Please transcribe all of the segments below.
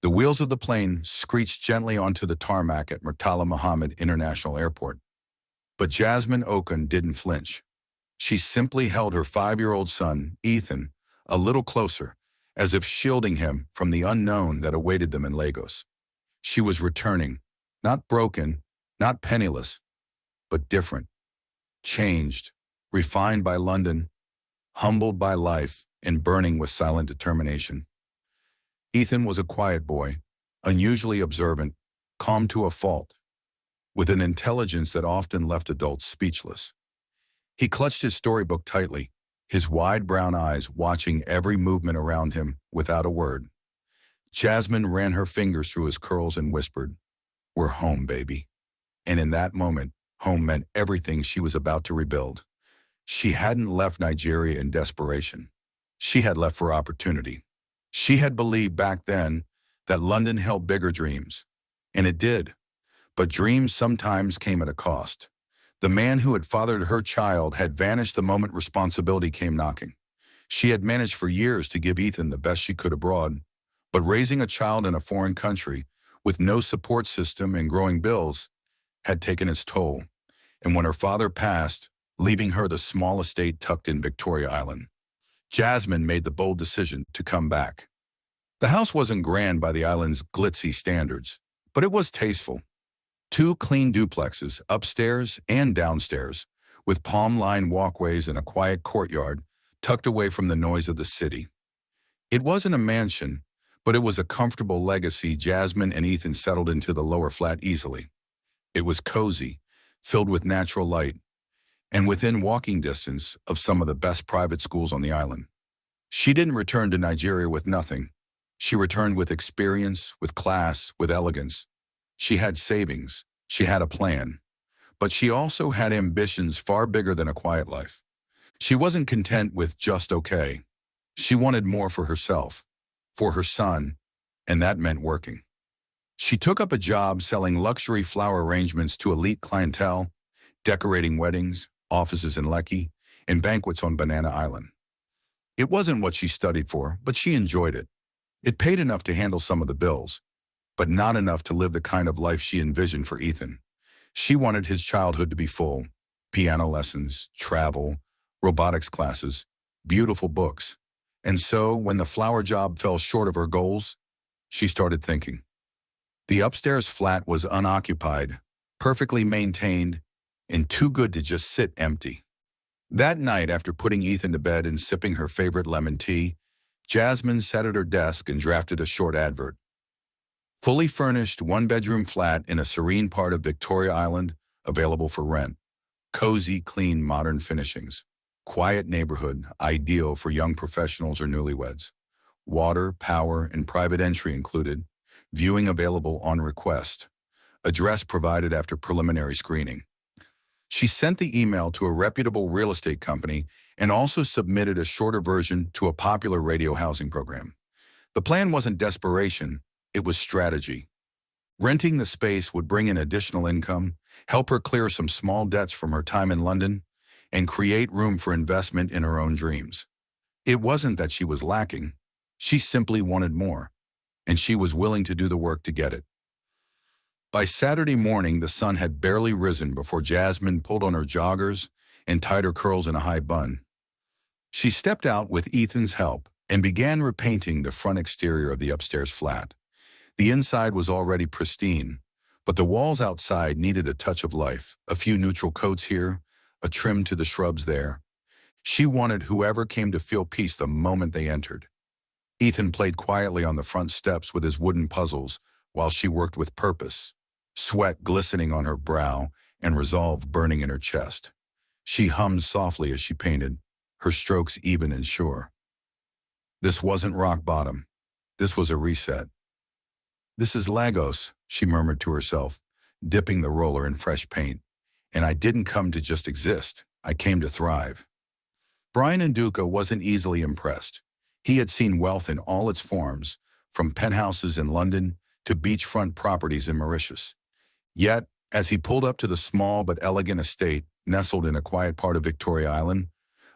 The wheels of the plane screeched gently onto the tarmac at Murtala Muhammad International Airport. But Jasmine Okun didn't flinch. She simply held her 5-year-old son, Ethan, a little closer, as if shielding him from the unknown that awaited them in Lagos. She was returning, not broken, not penniless, but different, changed, refined by London, humbled by life, and burning with silent determination. Ethan was a quiet boy, unusually observant, calm to a fault, with an intelligence that often left adults speechless. He clutched his storybook tightly, his wide brown eyes watching every movement around him without a word. Jasmine ran her fingers through his curls and whispered, "We're home, baby." And in that moment, home meant everything she was about to rebuild. She hadn't left Nigeria in desperation. She had left for opportunity. She had believed back then that London held bigger dreams. And it did. But dreams sometimes came at a cost. The man who had fathered her child had vanished the moment responsibility came knocking. She had managed for years to give Ethan the best she could abroad, but raising a child in a foreign country, with no support system and growing bills, had taken its toll. And when her father passed, leaving her the small estate tucked in Victoria Island, Jasmine made the bold decision to come back. The house wasn't grand by the island's glitzy standards, but it was tasteful. 2 clean duplexes, upstairs and downstairs, with palm-lined walkways and a quiet courtyard tucked away from the noise of the city. It wasn't a mansion, but it was a comfortable legacy. Jasmine and Ethan settled into the lower flat easily. It was cozy, filled with natural light, and within walking distance of some of the best private schools on the island. She didn't return to Nigeria with nothing. She returned with experience, with class, with elegance. She had savings, she had a plan, but she also had ambitions far bigger than a quiet life. She wasn't content with just okay. She wanted more for herself, for her son, and that meant working. She took up a job selling luxury flower arrangements to elite clientele, decorating weddings, offices in Lekki, and banquets on Banana Island. It wasn't what she studied for, but she enjoyed it. It paid enough to handle some of the bills, but not enough to live the kind of life she envisioned for Ethan. She wanted his childhood to be full: piano lessons, travel, robotics classes, beautiful books. And so, when the flower job fell short of her goals, she started thinking. The upstairs flat was unoccupied, perfectly maintained, and too good to just sit empty. That night, after putting Ethan to bed and sipping her favorite lemon tea, Jasmine sat at her desk and drafted a short advert. Fully furnished 1-bedroom flat in a serene part of Victoria Island, available for rent. Cozy, clean, modern finishings. Quiet neighborhood, ideal for young professionals or newlyweds. Water, power, and private entry included. Viewing available on request. Address provided after preliminary screening. She sent the email to a reputable real estate company and also submitted a shorter version to a popular radio housing program. The plan wasn't desperation, it was strategy. Renting the space would bring in additional income, help her clear some small debts from her time in London, and create room for investment in her own dreams. It wasn't that she was lacking, she simply wanted more, and she was willing to do the work to get it. By Saturday morning, the sun had barely risen before Jasmine pulled on her joggers and tied her curls in a high bun. She stepped out with Ethan's help and began repainting the front exterior of the upstairs flat. The inside was already pristine, but the walls outside needed a touch of life, a few neutral coats here, a trim to the shrubs there. She wanted whoever came to feel peace the moment they entered. Ethan played quietly on the front steps with his wooden puzzles while she worked with purpose, sweat glistening on her brow and resolve burning in her chest. She hummed softly as she painted, her strokes even and sure. This wasn't rock bottom. This was a reset. "This is Lagos," she murmured to herself, dipping the roller in fresh paint. "And I didn't come to just exist. I came to thrive." Brian Nduka wasn't easily impressed. He had seen wealth in all its forms, from penthouses in London to beachfront properties in Mauritius. Yet, as he pulled up to the small but elegant estate nestled in a quiet part of Victoria Island,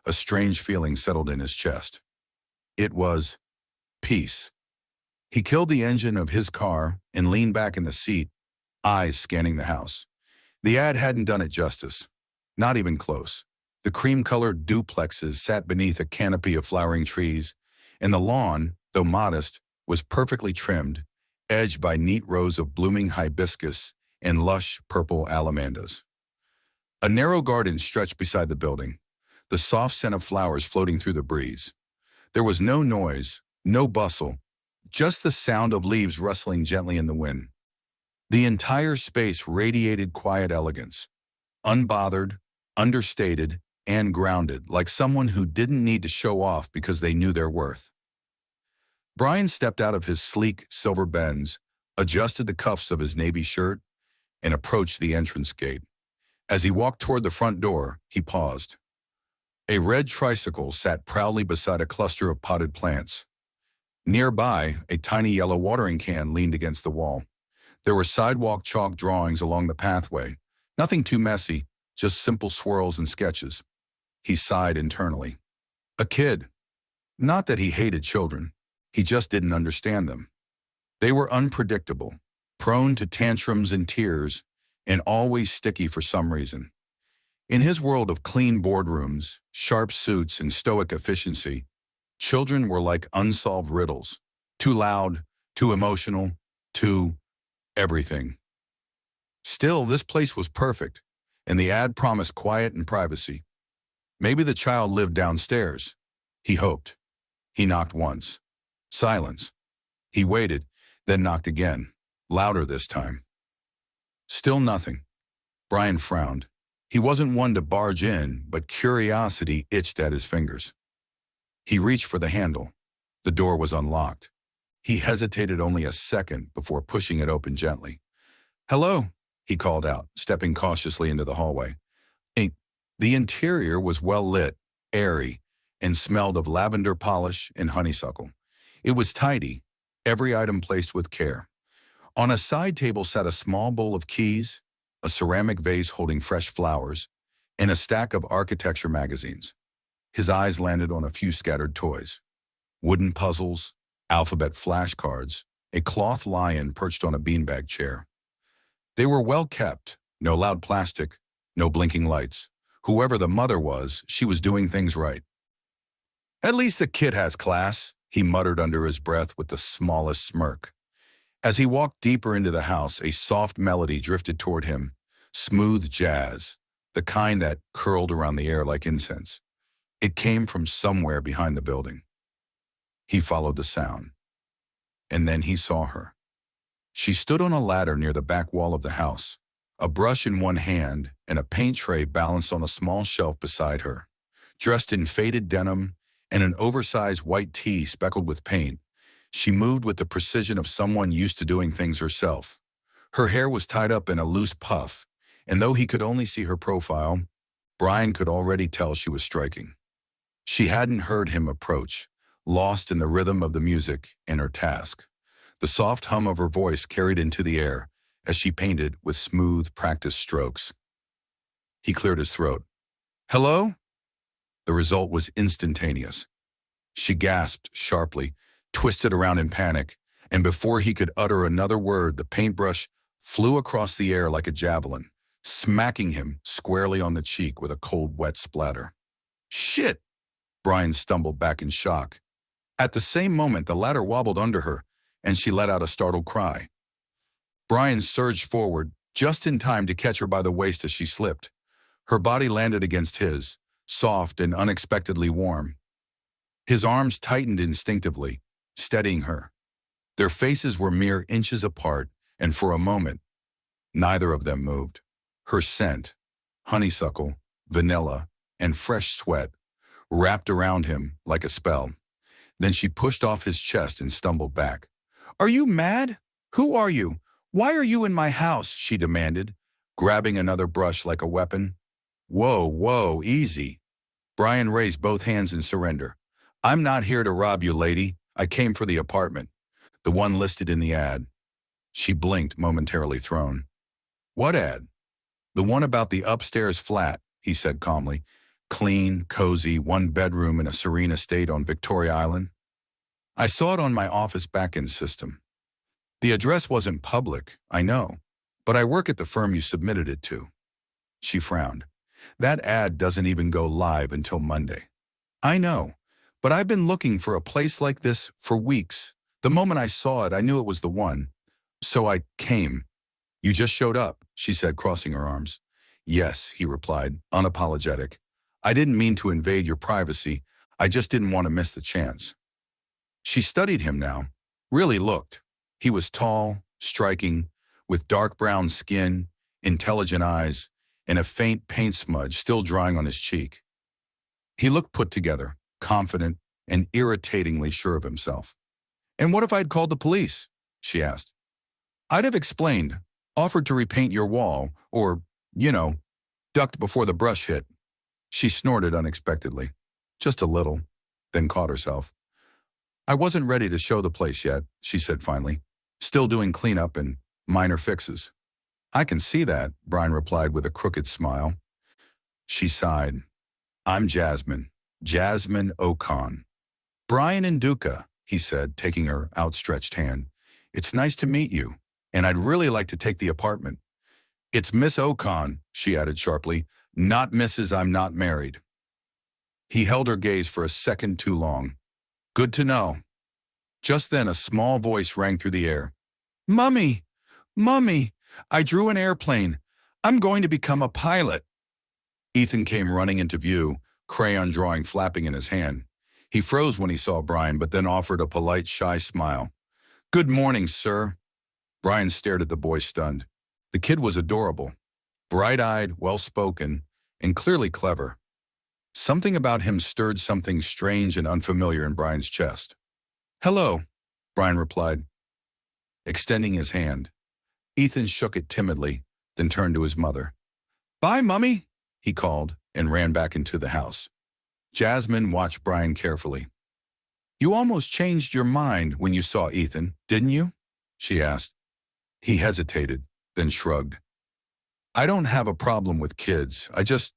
a strange feeling settled in his chest. It was peace. He killed the engine of his car and leaned back in the seat, eyes scanning the house. The ad hadn't done it justice. Not even close. The cream-colored duplexes sat beneath a canopy of flowering trees, and the lawn, though modest, was perfectly trimmed, edged by neat rows of blooming hibiscus and lush purple alamandas. A narrow garden stretched beside the building, the soft scent of flowers floating through the breeze. There was no noise, no bustle, just the sound of leaves rustling gently in the wind. The entire space radiated quiet elegance, unbothered, understated, and grounded, like someone who didn't need to show off because they knew their worth. Brian stepped out of his sleek silver Benz, adjusted the cuffs of his navy shirt, and approached the entrance gate. As he walked toward the front door, he paused. A red tricycle sat proudly beside a cluster of potted plants. Nearby, a tiny yellow watering can leaned against the wall. There were sidewalk chalk drawings along the pathway, nothing too messy, just simple swirls and sketches. He sighed internally. A kid. Not that he hated children, he just didn't understand them. They were unpredictable, prone to tantrums and tears, and always sticky for some reason. In his world of clean boardrooms, sharp suits, and stoic efficiency, children were like unsolved riddles. Too loud, too emotional, too everything. Still, this place was perfect, and the ad promised quiet and privacy. Maybe the child lived downstairs. He hoped. He knocked once. Silence. He waited, then knocked again, louder this time. Still nothing. Brian frowned. He wasn't one to barge in, but curiosity itched at his fingers. He reached for the handle. The door was unlocked. He hesitated only a second before pushing it open gently. "Hello," he called out, stepping cautiously into the hallway. The interior was well lit, airy, and smelled of lavender polish and honeysuckle. It was tidy, every item placed with care. On a side table sat a small bowl of keys, a ceramic vase holding fresh flowers, and a stack of architecture magazines. His eyes landed on a few scattered toys. Wooden puzzles, alphabet flashcards, a cloth lion perched on a beanbag chair. They were well kept, no loud plastic, no blinking lights. Whoever the mother was, she was doing things right. "At least the kid has class," he muttered under his breath with the smallest smirk. As he walked deeper into the house, a soft melody drifted toward him, smooth jazz, the kind that curled around the air like incense. It came from somewhere behind the building. He followed the sound. And then he saw her. She stood on a ladder near the back wall of the house, a brush in one hand and a paint tray balanced on a small shelf beside her. Dressed in faded denim and an oversized white tee speckled with paint, she moved with the precision of someone used to doing things herself. Her hair was tied up in a loose puff, and though he could only see her profile, Brian could already tell she was striking. She hadn't heard him approach, lost in the rhythm of the music and her task. The soft hum of her voice carried into the air as she painted with smooth, practiced strokes. He cleared his throat. "Hello?" The result was instantaneous. She gasped sharply, twisted around in panic, and before he could utter another word, the paintbrush flew across the air like a javelin, smacking him squarely on the cheek with a cold, wet splatter. "Shit!" Brian stumbled back in shock. At the same moment, the ladder wobbled under her, and she let out a startled cry. Brian surged forward, just in time to catch her by the waist as she slipped. Her body landed against his, soft and unexpectedly warm. His arms tightened instinctively, steadying her. Their faces were mere inches apart, and for a moment, neither of them moved. Her scent, honeysuckle, vanilla, and fresh sweat, wrapped around him like a spell. Then she pushed off his chest and stumbled back. "Are you mad? Who are you? Why are you in my house?" she demanded, grabbing another brush like a weapon. Whoa, easy." Brian raised both hands in surrender. "I'm not here to rob you, lady. I came for the apartment, the one listed in the ad." She blinked, momentarily thrown. "What ad?" "The one about the upstairs flat," he said calmly. "Clean, cozy, one bedroom in a serene estate on Victoria Island." I saw it on my office back-end system. The address wasn't public, I know, but I work at the firm you submitted it to. She frowned. That ad doesn't even go live until Monday. I know, but I've been looking for a place like this for weeks. The moment I saw it, I knew it was the one. So I came. You just showed up, she said, crossing her arms. Yes, he replied, unapologetic. I didn't mean to invade your privacy. I just didn't want to miss the chance. She studied him now, really looked. He was tall, striking, with dark brown skin, intelligent eyes, and a faint paint smudge still drying on his cheek. He looked put together, confident, and irritatingly sure of himself. And what if I'd called the police? She asked. I'd have explained, offered to repaint your wall, or, ducked before the brush hit. She snorted unexpectedly, just a little, then caught herself. I wasn't ready to show the place yet, she said finally, still doing cleanup and minor fixes. I can see that, Brian replied with a crooked smile. She sighed. I'm Jasmine, Jasmine Ocon. Brian and Duca, he said, taking her outstretched hand. It's nice to meet you, and I'd really like to take the apartment. It's Miss Ocon, she added sharply, not Mrs. I'm not married. He held her gaze for a second too long. Good to know. Just then a small voice rang through the air. Mummy! Mummy! I drew an airplane. I'm going to become a pilot. Ethan came running into view, crayon drawing flapping in his hand. He froze when he saw Brian, but then offered a polite, shy smile. Good morning, sir. Brian stared at the boy stunned. The kid was adorable, bright-eyed, well-spoken, and clearly clever. Something about him stirred something strange and unfamiliar in Brian's chest. Hello, Brian replied, extending his hand. Ethan shook it timidly, then turned to his mother. Bye, Mummy, he called, and ran back into the house. Jasmine watched Brian carefully. You almost changed your mind when you saw Ethan, didn't you? She asked. He hesitated, then shrugged. I don't have a problem with kids. I just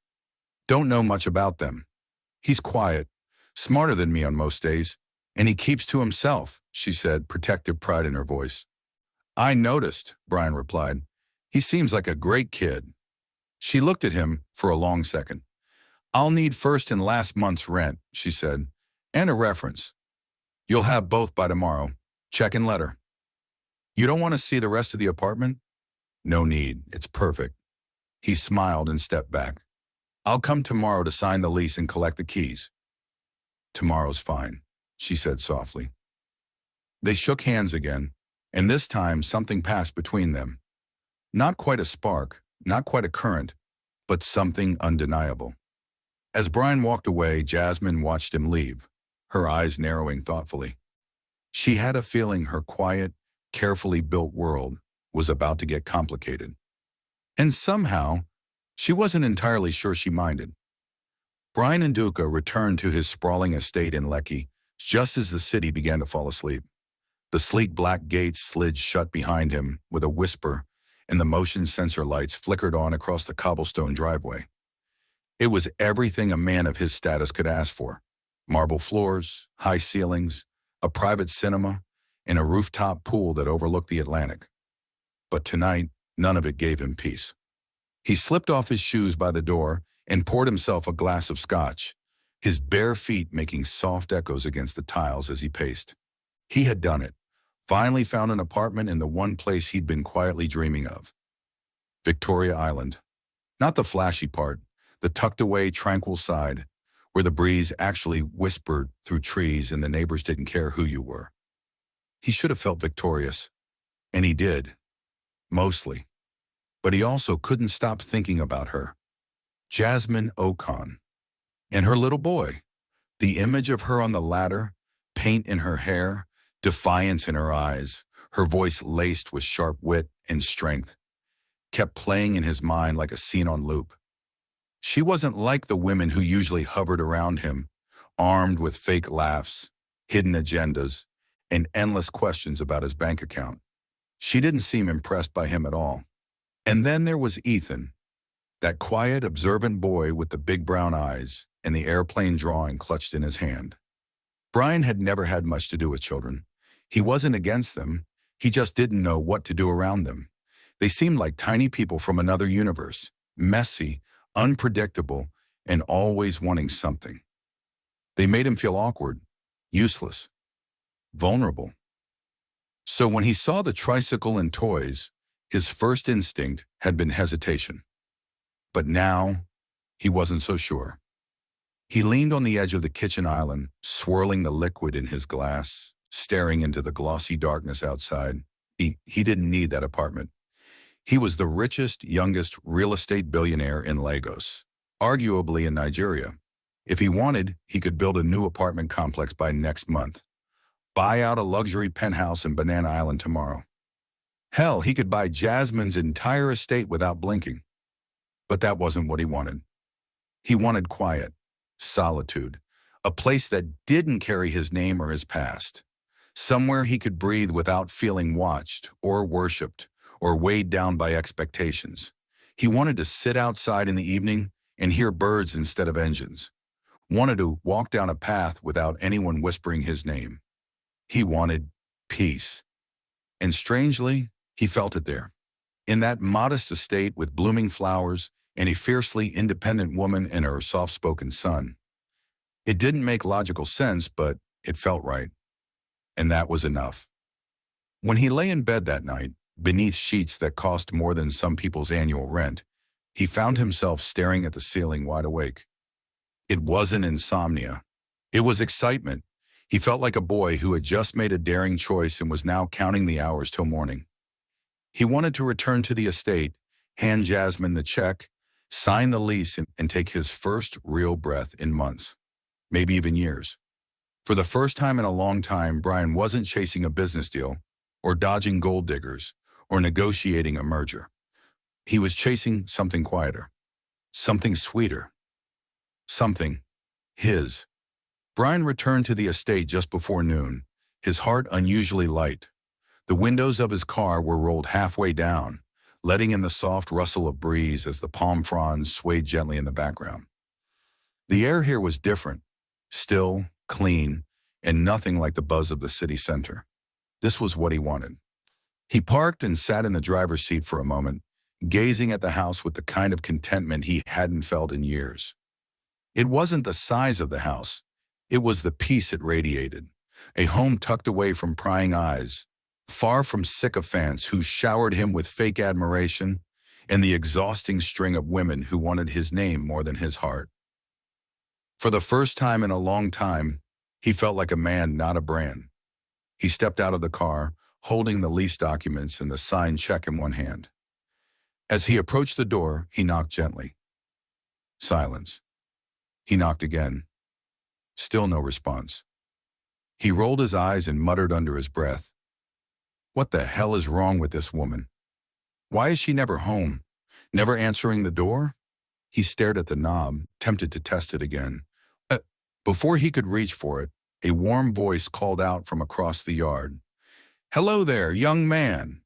don't know much about them. He's quiet, smarter than me on most days, and he keeps to himself, she said, protective pride in her voice. I noticed, Brian replied. He seems like a great kid. She looked at him for a long second. I'll need first and last month's rent, she said, and a reference. You'll have both by tomorrow. Check and letter. You don't want to see the rest of the apartment? No need. It's perfect. He smiled and stepped back. I'll come tomorrow to sign the lease and collect the keys. Tomorrow's fine, she said softly. They shook hands again, and this time something passed between them. Not quite a spark, not quite a current, but something undeniable. As Brian walked away, Jasmine watched him leave, her eyes narrowing thoughtfully. She had a feeling her quiet, carefully built world was about to get complicated. And somehow, she wasn't entirely sure she minded. Brian and Duca returned to his sprawling estate in Leckie just as the city began to fall asleep. The sleek black gates slid shut behind him with a whisper, and the motion sensor lights flickered on across the cobblestone driveway. It was everything a man of his status could ask for. Marble floors, high ceilings, a private cinema, and a rooftop pool that overlooked the Atlantic. But tonight, none of it gave him peace. He slipped off his shoes by the door and poured himself a glass of scotch, his bare feet making soft echoes against the tiles as he paced. He had done it, finally found an apartment in the one place he'd been quietly dreaming of. Victoria Island. Not the flashy part, the tucked-away, tranquil side, where the breeze actually whispered through trees and the neighbors didn't care who you were. He should have felt victorious, and he did, mostly. But he also couldn't stop thinking about her, Jasmine Ocon, and her little boy. The image of her on the ladder, paint in her hair, defiance in her eyes, her voice laced with sharp wit and strength, kept playing in his mind like a scene on loop. She wasn't like the women who usually hovered around him, armed with fake laughs, hidden agendas, and endless questions about his bank account. She didn't seem impressed by him at all. And then there was Ethan, that quiet, observant boy with the big brown eyes and the airplane drawing clutched in his hand. Brian had never had much to do with children. He wasn't against them. He just didn't know what to do around them. They seemed like tiny people from another universe, messy, unpredictable, and always wanting something. They made him feel awkward, useless, vulnerable. So when he saw the tricycle and toys, his first instinct had been hesitation. But now, he wasn't so sure. He leaned on the edge of the kitchen island, swirling the liquid in his glass, staring into the glossy darkness outside. He didn't need that apartment. He was the richest, youngest real estate billionaire in Lagos, arguably in Nigeria. If he wanted, he could build a new apartment complex by next month. Buy out a luxury penthouse in Banana Island tomorrow. Hell, he could buy Jasmine's entire estate without blinking. But that wasn't what he wanted. He wanted quiet, solitude, a place that didn't carry his name or his past. Somewhere he could breathe without feeling watched or worshipped or weighed down by expectations. He wanted to sit outside in the evening and hear birds instead of engines. Wanted to walk down a path without anyone whispering his name. He wanted peace. And strangely, he felt it there. In that modest estate with blooming flowers and a fiercely independent woman and her soft-spoken son. It didn't make logical sense, but it felt right. And that was enough. When he lay in bed that night, beneath sheets that cost more than some people's annual rent, he found himself staring at the ceiling wide awake. It wasn't insomnia. It was excitement. He felt like a boy who had just made a daring choice and was now counting the hours till morning. He wanted to return to the estate, hand Jasmine the check, sign the lease, and take his first real breath in months, maybe even years. For the first time in a long time, Brian wasn't chasing a business deal, or dodging gold diggers, or negotiating a merger. He was chasing something quieter, something sweeter, something his. Brian returned to the estate just before noon, his heart unusually light. The windows of his car were rolled halfway down, letting in the soft rustle of breeze as the palm fronds swayed gently in the background. The air here was different, still, clean, and nothing like the buzz of the city center. This was what he wanted. He parked and sat in the driver's seat for a moment, gazing at the house with the kind of contentment he hadn't felt in years. It wasn't the size of the house. It was the peace it radiated, a home tucked away from prying eyes, far from sycophants who showered him with fake admiration and the exhausting string of women who wanted his name more than his heart. For the first time in a long time, he felt like a man, not a brand. He stepped out of the car, holding the lease documents and the signed check in one hand. As he approached the door, he knocked gently. Silence. He knocked again. Still no response. He rolled his eyes and muttered under his breath, "What the hell is wrong with this woman? Why is she never home? Never answering the door?" He stared at the knob, tempted to test it again. Before he could reach for it, a warm voice called out from across the yard. "Hello there, young man."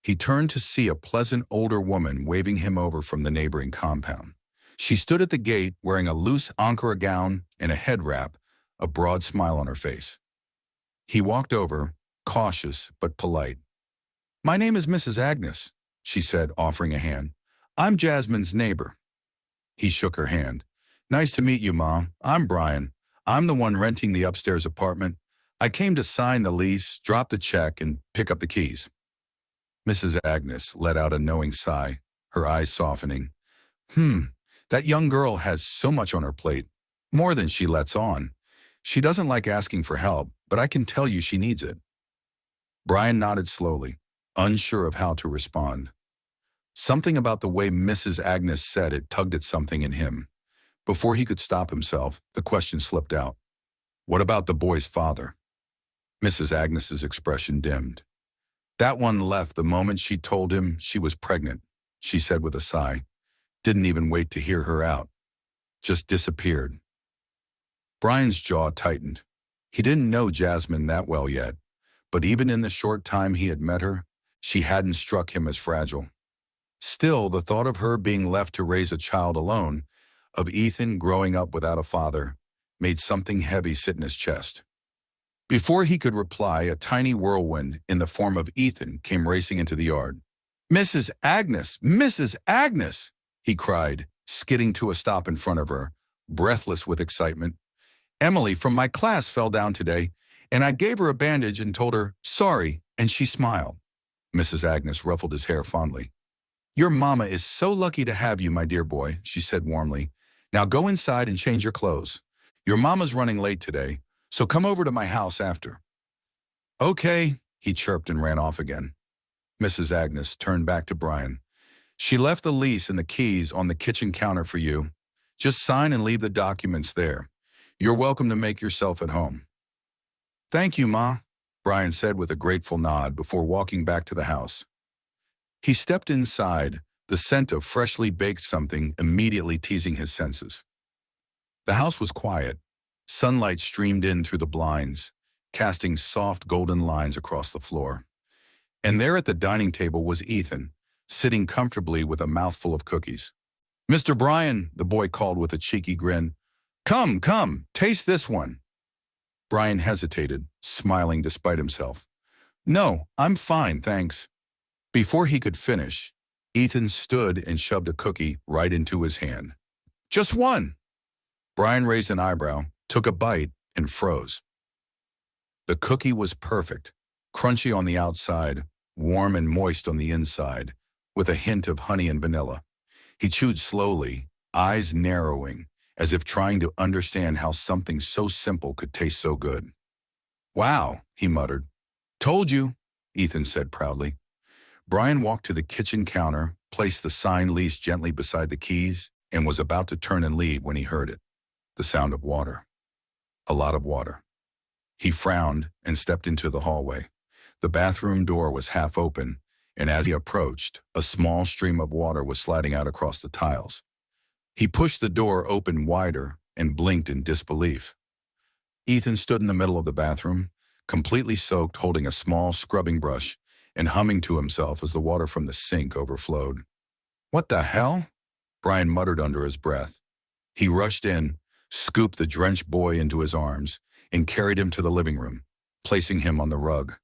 He turned to see a pleasant older woman waving him over from the neighboring compound. She stood at the gate wearing a loose Ankara gown and a head wrap, a broad smile on her face. He walked over, cautious but polite. "My name is Mrs. Agnes," she said, offering a hand. "I'm Jasmine's neighbor." He shook her hand. "Nice to meet you, Ma. I'm Brian. I'm the one renting the upstairs apartment. I came to sign the lease, drop the check, and pick up the keys." Mrs. Agnes let out a knowing sigh, her eyes softening. That young girl has so much on her plate, more than she lets on. She doesn't like asking for help, but I can tell you she needs it." Brian nodded slowly, unsure of how to respond. Something about the way Mrs. Agnes said it tugged at something in him. Before he could stop himself, the question slipped out. "What about the boy's father?" Mrs. Agnes's expression dimmed. "That one left the moment she told him she was pregnant," she said with a sigh. "Didn't even wait to hear her out. Just disappeared." Brian's jaw tightened. He didn't know Jasmine that well yet, but even in the short time he had met her, she hadn't struck him as fragile. Still, the thought of her being left to raise a child alone, of Ethan growing up without a father, made something heavy sit in his chest. Before he could reply, a tiny whirlwind in the form of Ethan came racing into the yard. "Mrs. Agnes! Mrs. Agnes!" he cried, skidding to a stop in front of her, breathless with excitement. "Emily from my class fell down today, and I gave her a bandage and told her, 'Sorry,' and she smiled." Mrs. Agnes ruffled his hair fondly. "Your mama is so lucky to have you, my dear boy," she said warmly. "Now go inside and change your clothes. Your mama's running late today, so come over to my house after." "Okay," he chirped and ran off again. Mrs. Agnes turned back to Brian. "She left the lease and the keys on the kitchen counter for you. Just sign and leave the documents there. You're welcome to make yourself at home." "Thank you, Ma," Brian said with a grateful nod before walking back to the house. He stepped inside, the scent of freshly baked something immediately teasing his senses. The house was quiet. Sunlight streamed in through the blinds, casting soft golden lines across the floor. And there at the dining table was Ethan, sitting comfortably with a mouthful of cookies. "Mr. Brian," the boy called with a cheeky grin. "Come, come, taste this one." Brian hesitated, smiling despite himself. "No, I'm fine, thanks." Before he could finish, Ethan stood and shoved a cookie right into his hand. "Just one." Brian raised an eyebrow, took a bite, and froze. The cookie was perfect, crunchy on the outside, warm and moist on the inside, with a hint of honey and vanilla. He chewed slowly, eyes narrowing, as if trying to understand how something so simple could taste so good. "Wow," he muttered. "Told you," Ethan said proudly. Brian walked to the kitchen counter, placed the signed lease gently beside the keys, and was about to turn and leave when he heard it. The sound of water. A lot of water. He frowned and stepped into the hallway. The bathroom door was half open, and as he approached, a small stream of water was sliding out across the tiles. He pushed the door open wider and blinked in disbelief. Ethan stood in the middle of the bathroom, completely soaked, holding a small scrubbing brush and humming to himself as the water from the sink overflowed. "What the hell?" Brian muttered under his breath. He rushed in, scooped the drenched boy into his arms, and carried him to the living room, placing him on the rug.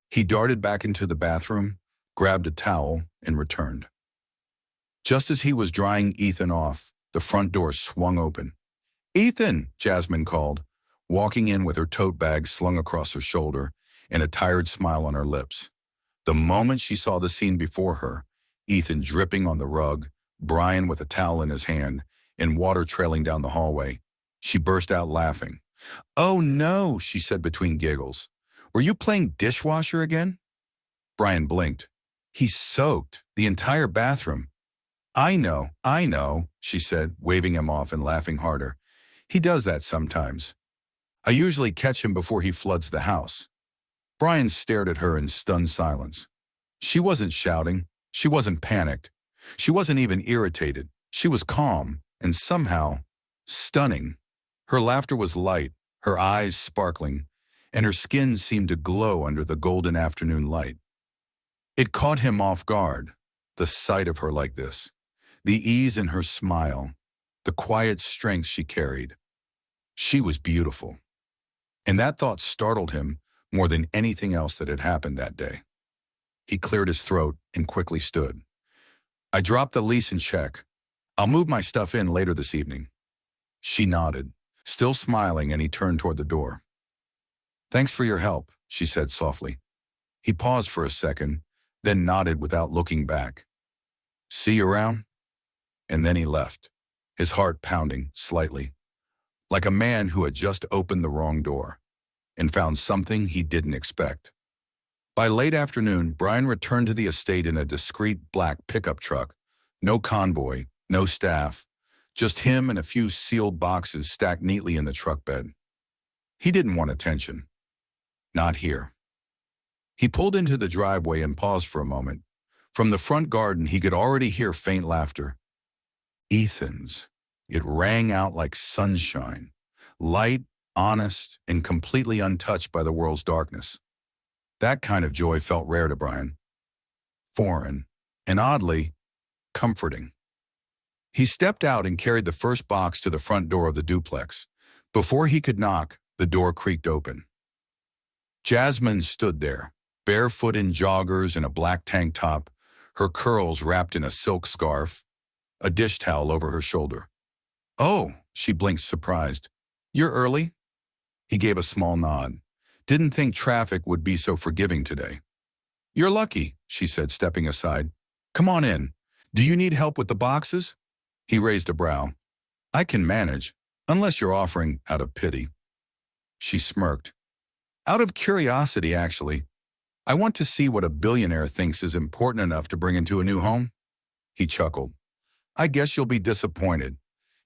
He darted back into the bathroom, grabbed a towel, and returned. Just as he was drying Ethan off, the front door swung open. "Ethan!" Jasmine called, walking in with her tote bag slung across her shoulder and a tired smile on her lips. The moment she saw the scene before her, Ethan dripping on the rug, Brian with a towel in his hand, and water trailing down the hallway, she burst out laughing. "Oh no," she said between giggles. "Were you playing dishwasher again?" Brian blinked. "He's soaked, the entire bathroom." I know," she said, waving him off and laughing harder. "He does that sometimes. I usually catch him before he floods the house." Brian stared at her in stunned silence. She wasn't shouting. She wasn't panicked. She wasn't even irritated. She was calm and somehow stunning. Her laughter was light, her eyes sparkling, and her skin seemed to glow under the golden afternoon light. It caught him off guard, the sight of her like this, the ease in her smile, the quiet strength she carried. She was beautiful. And that thought startled him more than anything else that had happened that day. He cleared his throat and quickly stood. "I dropped the lease and check. I'll move my stuff in later this evening." She nodded, still smiling, and he turned toward the door. "Thanks for your help," she said softly. He paused for a second, then nodded without looking back. "See you around?" And then he left, his heart pounding slightly, like a man who had just opened the wrong door and found something he didn't expect. By late afternoon, Brian returned to the estate in a discreet black pickup truck. No convoy, no staff, just him and a few sealed boxes stacked neatly in the truck bed. He didn't want attention. Not here. He pulled into the driveway and paused for a moment. From the front garden, he could already hear faint laughter. Ethan's. It rang out like sunshine, light, honest, and completely untouched by the world's darkness. That kind of joy felt rare to Brian. Foreign, and oddly, comforting. He stepped out and carried the first box to the front door of the duplex. Before he could knock, the door creaked open. Jasmine stood there, barefoot in joggers and a black tank top, her curls wrapped in a silk scarf, a dish towel over her shoulder. "Oh," she blinked surprised. "You're early?" He gave a small nod. Didn't think traffic would be so forgiving today. "You're lucky," she said, stepping aside. "Come on in. Do you need help with the boxes?" He raised a brow. "I can manage, unless you're offering out of pity." She smirked. "Out of curiosity, actually. I want to see what a billionaire thinks is important enough to bring into a new home." He chuckled. "I guess you'll be disappointed.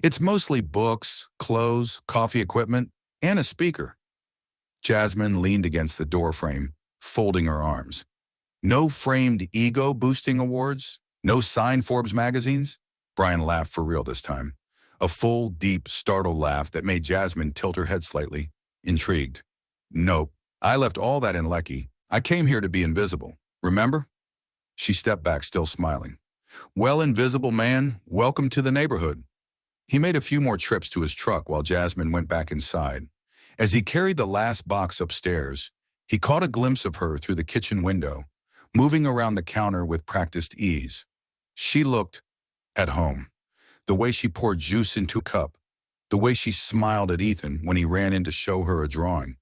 It's mostly books, clothes, coffee equipment, and a speaker." Jasmine leaned against the doorframe, folding her arms. "No framed ego-boosting awards? No signed Forbes magazines?" Brian laughed for real this time. A full, deep, startled laugh that made Jasmine tilt her head slightly, intrigued. "Nope. I left all that in Lecky. I came here to be invisible. Remember?" She stepped back, still smiling. "Well, invisible man, welcome to the neighborhood." He made a few more trips to his truck while Jasmine went back inside. As he carried the last box upstairs, he caught a glimpse of her through the kitchen window, moving around the counter with practiced ease. She looked at home. The way she poured juice into a cup, the way she smiled at Ethan when he ran in to show her a drawing.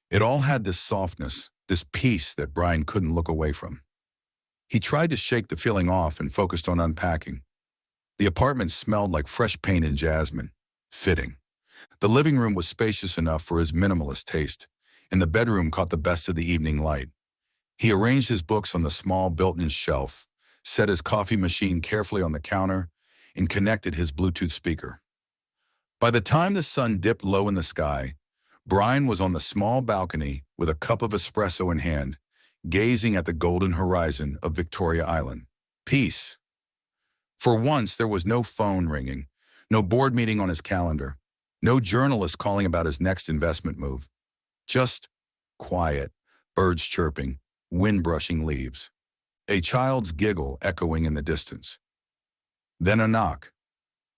It all had this softness, this peace that Brian couldn't look away from. He tried to shake the feeling off and focused on unpacking. The apartment smelled like fresh paint and jasmine. Fitting. The living room was spacious enough for his minimalist taste, and the bedroom caught the best of the evening light. He arranged his books on the small built-in shelf, set his coffee machine carefully on the counter, and connected his Bluetooth speaker. By the time the sun dipped low in the sky, Brian was on the small balcony with a cup of espresso in hand, gazing at the golden horizon of Victoria Island. Peace. For once, there was no phone ringing, no board meeting on his calendar, no journalist calling about his next investment move. Just quiet, birds chirping, wind brushing leaves. A child's giggle echoing in the distance. Then a knock.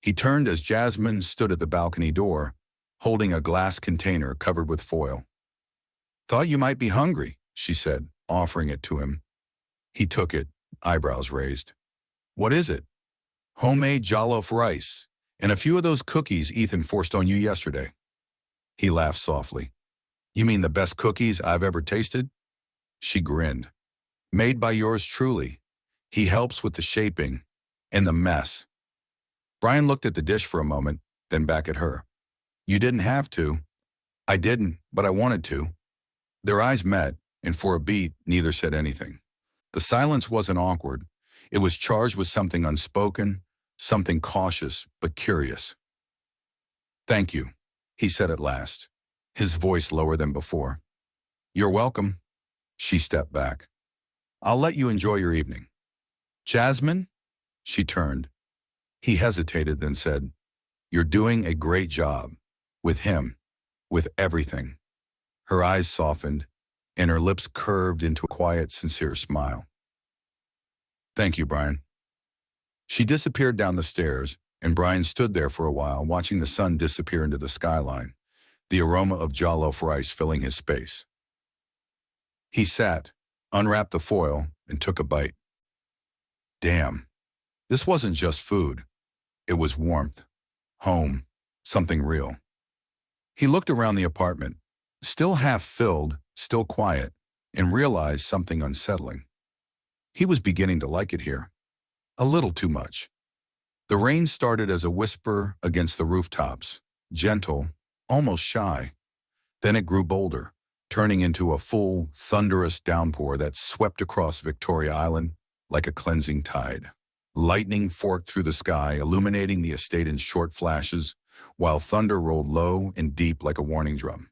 He turned as Jasmine stood at the balcony door, holding a glass container covered with foil. "Thought you might be hungry," she said, offering it to him. He took it, eyebrows raised. "What is it?" "Homemade jollof rice, and a few of those cookies Ethan forced on you yesterday." He laughed softly. "You mean the best cookies I've ever tasted?" She grinned. "Made by yours truly. He helps with the shaping and the mess." Brian looked at the dish for a moment, then back at her. "You didn't have to." "I didn't, but I wanted to." Their eyes met, and for a beat, neither said anything. The silence wasn't awkward. It was charged with something unspoken, something cautious but curious. "Thank you," he said at last, his voice lower than before. "You're welcome." She stepped back. "I'll let you enjoy your evening." "Jasmine?" She turned. He hesitated, then said, "You're doing a great job. With him. With everything." Her eyes softened, and her lips curved into a quiet, sincere smile. "Thank you, Brian." She disappeared down the stairs, and Brian stood there for a while, watching the sun disappear into the skyline, the aroma of jollof rice filling his space. He sat, unwrapped the foil, and took a bite. Damn. This wasn't just food. It was warmth, home, something real. He looked around the apartment, still half filled, still quiet, and realized something unsettling. He was beginning to like it here. A little too much. The rain started as a whisper against the rooftops, gentle, almost shy. Then it grew bolder, turning into a full, thunderous downpour that swept across Victoria Island like a cleansing tide. Lightning forked through the sky, illuminating the estate in short flashes, while thunder rolled low and deep like a warning drum.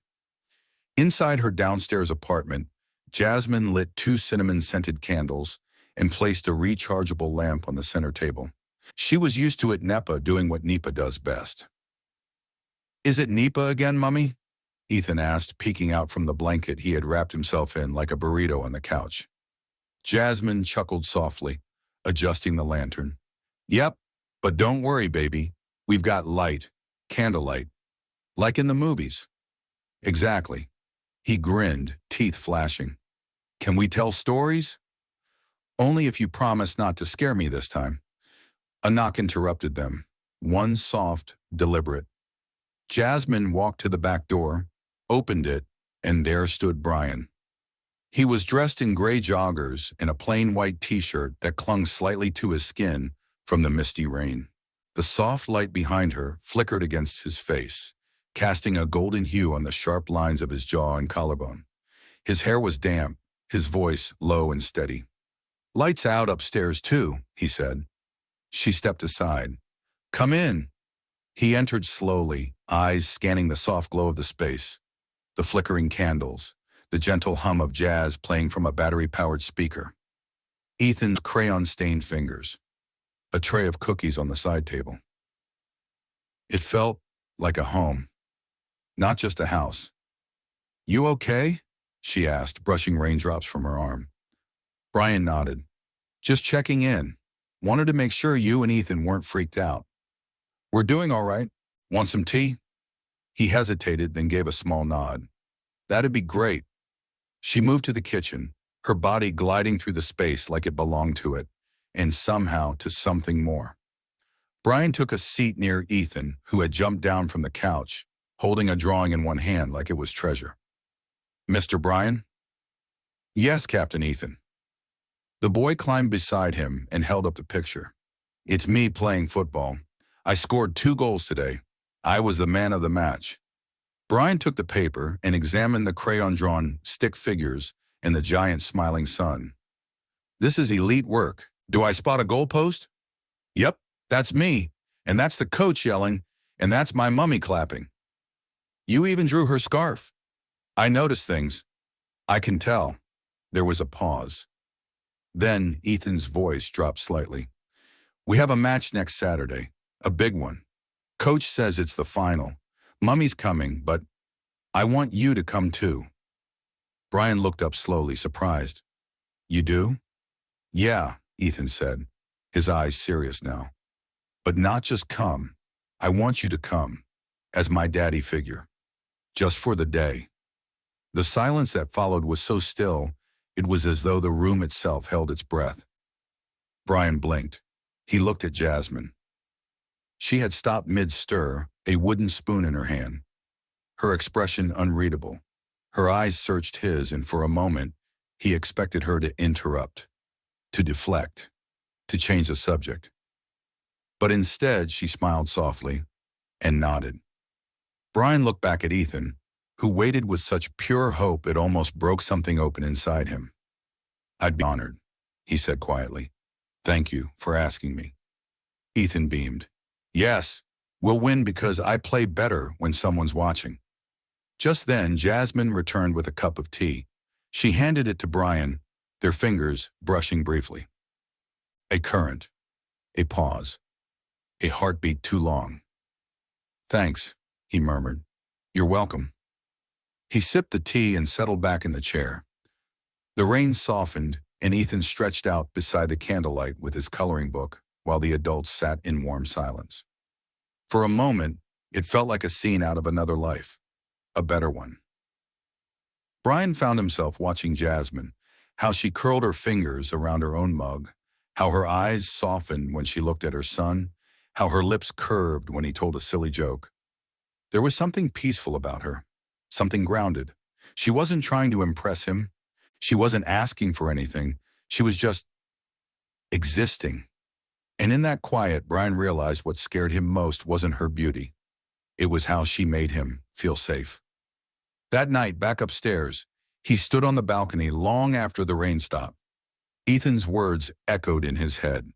Inside her downstairs apartment, Jasmine lit 2 cinnamon-scented candles and placed a rechargeable lamp on the center table. She was used to it Nepa doing what Nepa does best. "Is it Nepa again, Mummy?" Ethan asked, peeking out from the blanket he had wrapped himself in like a burrito on the couch. Jasmine chuckled softly, adjusting the lantern. "Yep, but don't worry, baby. We've got light, candlelight. Like in the movies." "Exactly." He grinned, teeth flashing. Can we tell stories? Only if you promise not to scare me this time. A knock interrupted them. One soft, deliberate. Jasmine walked to the back door, opened it, and there stood Brian. He was dressed in gray joggers and a plain white t-shirt that clung slightly to his skin from the misty rain. The soft light behind her flickered against his face, casting a golden hue on the sharp lines of his jaw and collarbone. His hair was damp, his voice low and steady. "Lights out upstairs too," he said. She stepped aside. "Come in." He entered slowly, eyes scanning the soft glow of the space, the flickering candles, the gentle hum of jazz playing from a battery-powered speaker. Ethan's crayon-stained fingers. A tray of cookies on the side table. It felt like a home, not just a house. "You okay?" she asked, brushing raindrops from her arm. Brian nodded. "Just checking in. Wanted to make sure you and Ethan weren't freaked out." "We're doing all right. Want some tea?" He hesitated, then gave a small nod. "That'd be great." She moved to the kitchen, her body gliding through the space like it belonged to it, and somehow to something more. Brian took a seat near Ethan, who had jumped down from the couch, holding a drawing in one hand like it was treasure. "Mr. Brian?" "Yes, Captain Ethan." The boy climbed beside him and held up the picture. "It's me playing football. I scored 2 goals today. I was the man of the match." Brian took the paper and examined the crayon-drawn stick figures and the giant smiling sun. "This is elite work. Do I spot a goalpost?" "Yep, that's me. And that's the coach yelling. And that's my mummy clapping." "You even drew her scarf." "I notice things. I can tell." There was a pause. Then Ethan's voice dropped slightly. "We have a match next Saturday. A big one. Coach says it's the final. Mummy's coming, but I want you to come too." Brian looked up slowly, surprised. "You do?" "Yeah," Ethan said, his eyes serious now. "But not just come. I want you to come, as my daddy figure. Just for the day." The silence that followed was so still, it was as though the room itself held its breath. Brian blinked. He looked at Jasmine. She had stopped mid-stir, a wooden spoon in her hand. Her expression unreadable. Her eyes searched his, and for a moment, he expected her to interrupt, to deflect, to change the subject. But instead, she smiled softly and nodded. Brian looked back at Ethan, who waited with such pure hope it almost broke something open inside him. "I'd be honored," he said quietly. "Thank you for asking me." Ethan beamed. "Yes, we'll win because I play better when someone's watching." Just then, Jasmine returned with a cup of tea. She handed it to Brian, their fingers brushing briefly. A current, a pause, a heartbeat too long. "Thanks," he murmured. "You're welcome." He sipped the tea and settled back in the chair. The rain softened, and Ethan stretched out beside the candlelight with his coloring book, while the adults sat in warm silence. For a moment, it felt like a scene out of another life, a better one. Brian found himself watching Jasmine, how she curled her fingers around her own mug, how her eyes softened when she looked at her son, how her lips curved when he told a silly joke. There was something peaceful about her, something grounded. She wasn't trying to impress him. She wasn't asking for anything. She was just existing. And in that quiet, Brian realized what scared him most wasn't her beauty. It was how she made him feel safe. That night, back upstairs, he stood on the balcony long after the rain stopped. Ethan's words echoed in his head.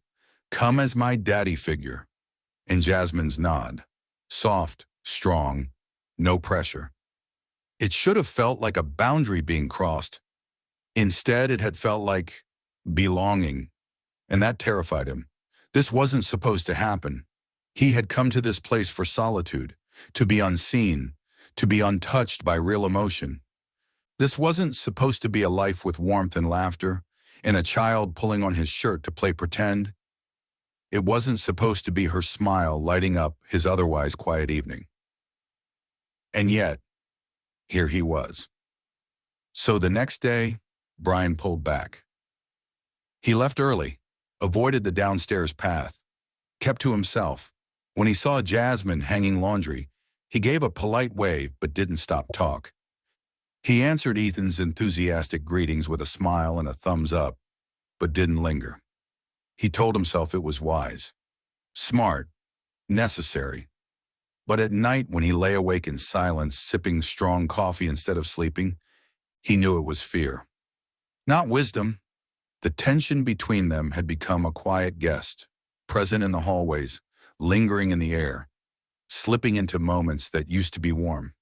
"Come as my daddy figure." And Jasmine's nod. Soft, strong, no pressure. It should have felt like a boundary being crossed. Instead, it had felt like belonging, and that terrified him. This wasn't supposed to happen. He had come to this place for solitude, to be unseen, to be untouched by real emotion. This wasn't supposed to be a life with warmth and laughter, and a child pulling on his shirt to play pretend. It wasn't supposed to be her smile lighting up his otherwise quiet evening. And yet, here he was. So the next day, Brian pulled back. He left early, avoided the downstairs path, kept to himself. When he saw Jasmine hanging laundry, he gave a polite wave but didn't stop talk. He answered Ethan's enthusiastic greetings with a smile and a thumbs up, but didn't linger. He told himself it was wise, smart, necessary. But at night, when he lay awake in silence, sipping strong coffee instead of sleeping, he knew it was fear. Not wisdom. The tension between them had become a quiet guest, present in the hallways, lingering in the air, slipping into moments that used to be warm.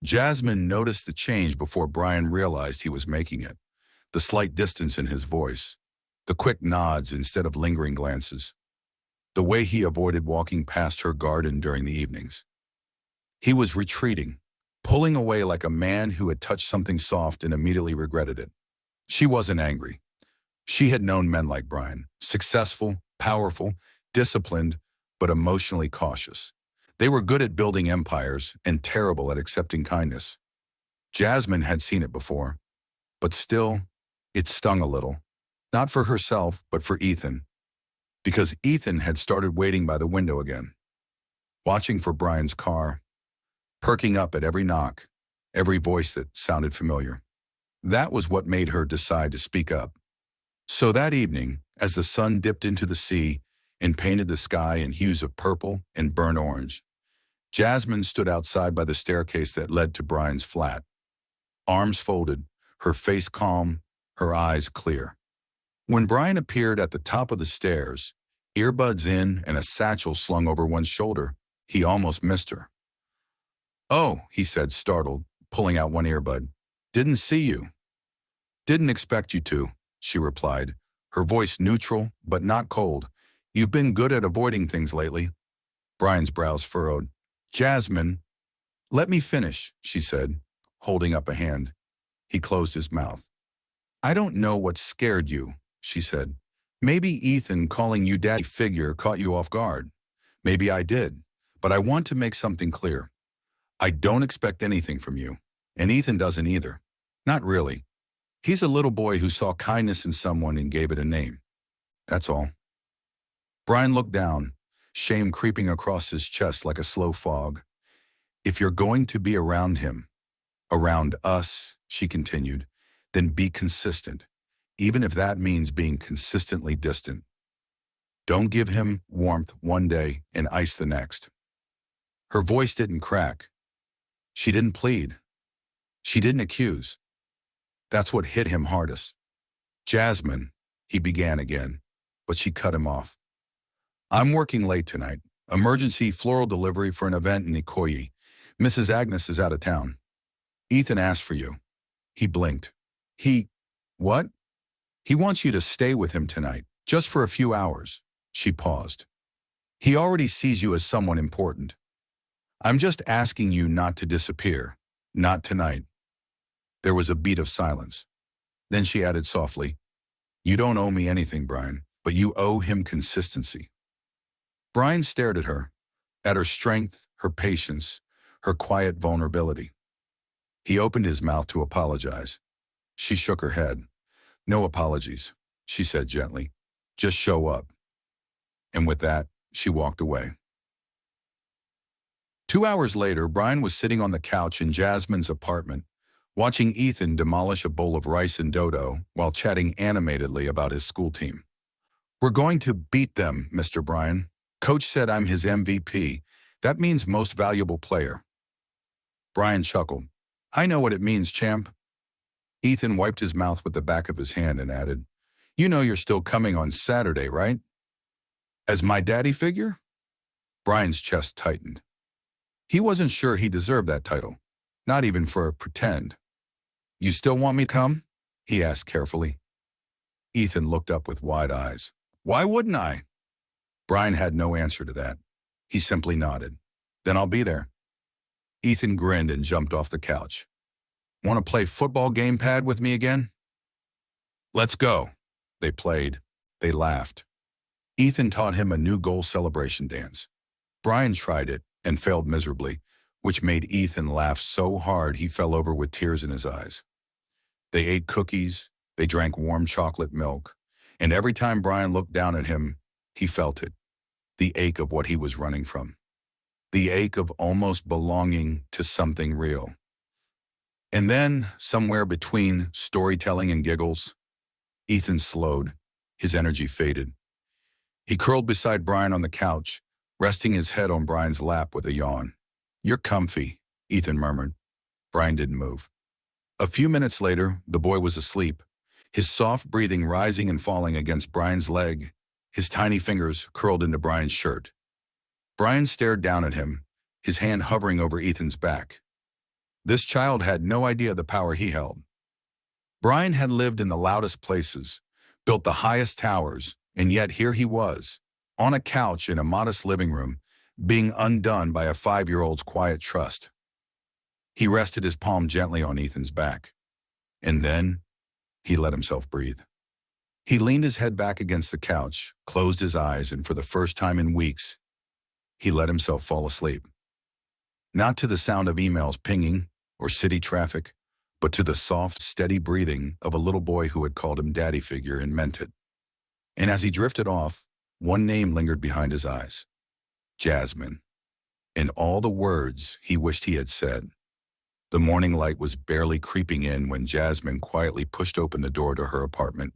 Jasmine noticed the change before Brian realized he was making it. The slight distance in his voice, the quick nods instead of lingering glances, the way he avoided walking past her garden during the evenings. He was retreating, pulling away like a man who had touched something soft and immediately regretted it. She wasn't angry. She had known men like Brian, successful, powerful, disciplined, but emotionally cautious. They were good at building empires and terrible at accepting kindness. Jasmine had seen it before, but still, it stung a little. Not for herself, but for Ethan. Because Ethan had started waiting by the window again, watching for Brian's car, perking up at every knock, every voice that sounded familiar. That was what made her decide to speak up. So that evening, as the sun dipped into the sea and painted the sky in hues of purple and burnt orange, Jasmine stood outside by the staircase that led to Brian's flat. Arms folded, her face calm, her eyes clear. When Brian appeared at the top of the stairs, earbuds in and a satchel slung over one shoulder, he almost missed her. "Oh," he said, startled, pulling out one earbud. "Didn't see you." "Didn't expect you to," she replied, her voice neutral but not cold. "You've been good at avoiding things lately." Brian's brows furrowed. "Jasmine." "Let me finish," she said, holding up a hand. He closed his mouth. "I don't know what scared you," she said. "Maybe Ethan calling you daddy figure caught you off guard. Maybe I did, but I want to make something clear. I don't expect anything from you, and Ethan doesn't either. Not really. He's a little boy who saw kindness in someone and gave it a name. That's all." Brian looked down, shame creeping across his chest like a slow fog. "If you're going to be around him, around us," she continued, "then be consistent, even if that means being consistently distant. Don't give him warmth one day and ice the next." Her voice didn't crack. She didn't plead. She didn't accuse. That's what hit him hardest. "Jasmine," he began again, but she cut him off. "I'm working late tonight. Emergency floral delivery for an event in Ikoyi. Mrs. Agnes is out of town. Ethan asked for you." He blinked. What? "He wants you to stay with him tonight, just for a few hours." She paused. "He already sees you as someone important. I'm just asking you not to disappear. Not tonight." There was a beat of silence. Then she added softly, "You don't owe me anything, Brian, but you owe him consistency." Brian stared at her strength, her patience, her quiet vulnerability. He opened his mouth to apologize. She shook her head. "No apologies," she said gently. "Just show up." And with that, she walked away. 2 hours later, Brian was sitting on the couch in Jasmine's apartment, watching Ethan demolish a bowl of rice and dodo while chatting animatedly about his school team. "We're going to beat them, Mr. Brian. Coach said I'm his MVP. That means most valuable player." Brian chuckled. "I know what it means, champ." Ethan wiped his mouth with the back of his hand and added, "You know you're still coming on Saturday, right?" "As my daddy figure?" Brian's chest tightened. He wasn't sure he deserved that title, not even for a pretend. "You still want me to come?" he asked carefully. Ethan looked up with wide eyes. "Why wouldn't I?" Brian had no answer to that. He simply nodded. "Then I'll be there." Ethan grinned and jumped off the couch. "Want to play football gamepad with me again?" "Let's go." They played. They laughed. Ethan taught him a new goal celebration dance. Brian tried it and failed miserably, which made Ethan laugh so hard he fell over with tears in his eyes. They ate cookies, they drank warm chocolate milk, and every time Brian looked down at him, he felt it, the ache of what he was running from, the ache of almost belonging to something real. And then, somewhere between storytelling and giggles, Ethan slowed, his energy faded. He curled beside Brian on the couch, resting his head on Brian's lap with a yawn. "You're comfy," Ethan murmured. Brian didn't move. A few minutes later, the boy was asleep, his soft breathing rising and falling against Brian's leg, his tiny fingers curled into Brian's shirt. Brian stared down at him, his hand hovering over Ethan's back. This child had no idea the power he held. Brian had lived in the loudest places, built the highest towers, and yet here he was, on a couch in a modest living room, being undone by a 5-year-old's quiet trust. He rested his palm gently on Ethan's back. And then, he let himself breathe. He leaned his head back against the couch, closed his eyes, and for the first time in weeks, he let himself fall asleep. Not to the sound of emails pinging or city traffic, but to the soft, steady breathing of a little boy who had called him daddy figure and meant it. And as he drifted off, one name lingered behind his eyes. Jasmine. And all the words he wished he had said. The morning light was barely creeping in when Jasmine quietly pushed open the door to her apartment.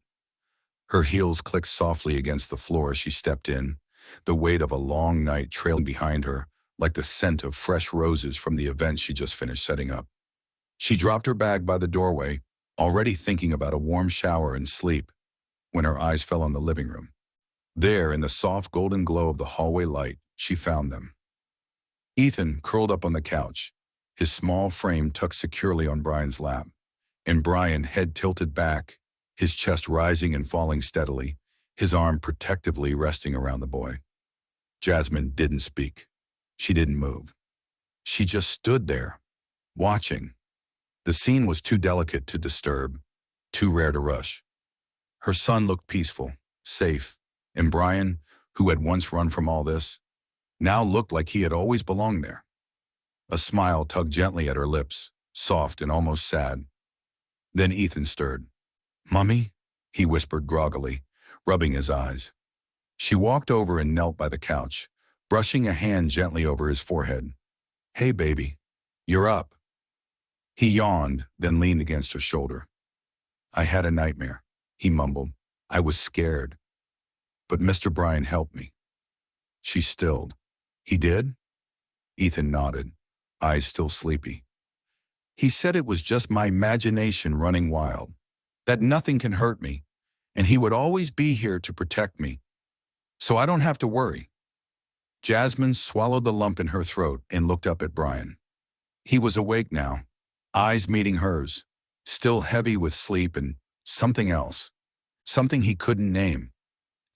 Her heels clicked softly against the floor as she stepped in, the weight of a long night trailing behind her, like the scent of fresh roses from the event she just finished setting up. She dropped her bag by the doorway, already thinking about a warm shower and sleep, when her eyes fell on the living room. There, in the soft golden glow of the hallway light, she found them. Ethan curled up on the couch, his small frame tucked securely on Brian's lap, and Brian, head tilted back, his chest rising and falling steadily, his arm protectively resting around the boy. Jasmine didn't speak. She didn't move. She just stood there, watching. The scene was too delicate to disturb, too rare to rush. Her son looked peaceful, safe, and Brian, who had once run from all this, now looked like he had always belonged there. A smile tugged gently at her lips, soft and almost sad. Then Ethan stirred. "Mummy?" he whispered groggily, rubbing his eyes. She walked over and knelt by the couch, brushing a hand gently over his forehead. "Hey, baby, you're up." He yawned, then leaned against her shoulder. "I had a nightmare," he mumbled. "I was scared. But Mr. Brian helped me." She stilled. "He did?" Ethan nodded, eyes still sleepy. "He said it was just my imagination running wild, that nothing can hurt me, and he would always be here to protect me. So I don't have to worry." Jasmine swallowed the lump in her throat and looked up at Brian. He was awake now, eyes meeting hers, still heavy with sleep and something else, something he couldn't name.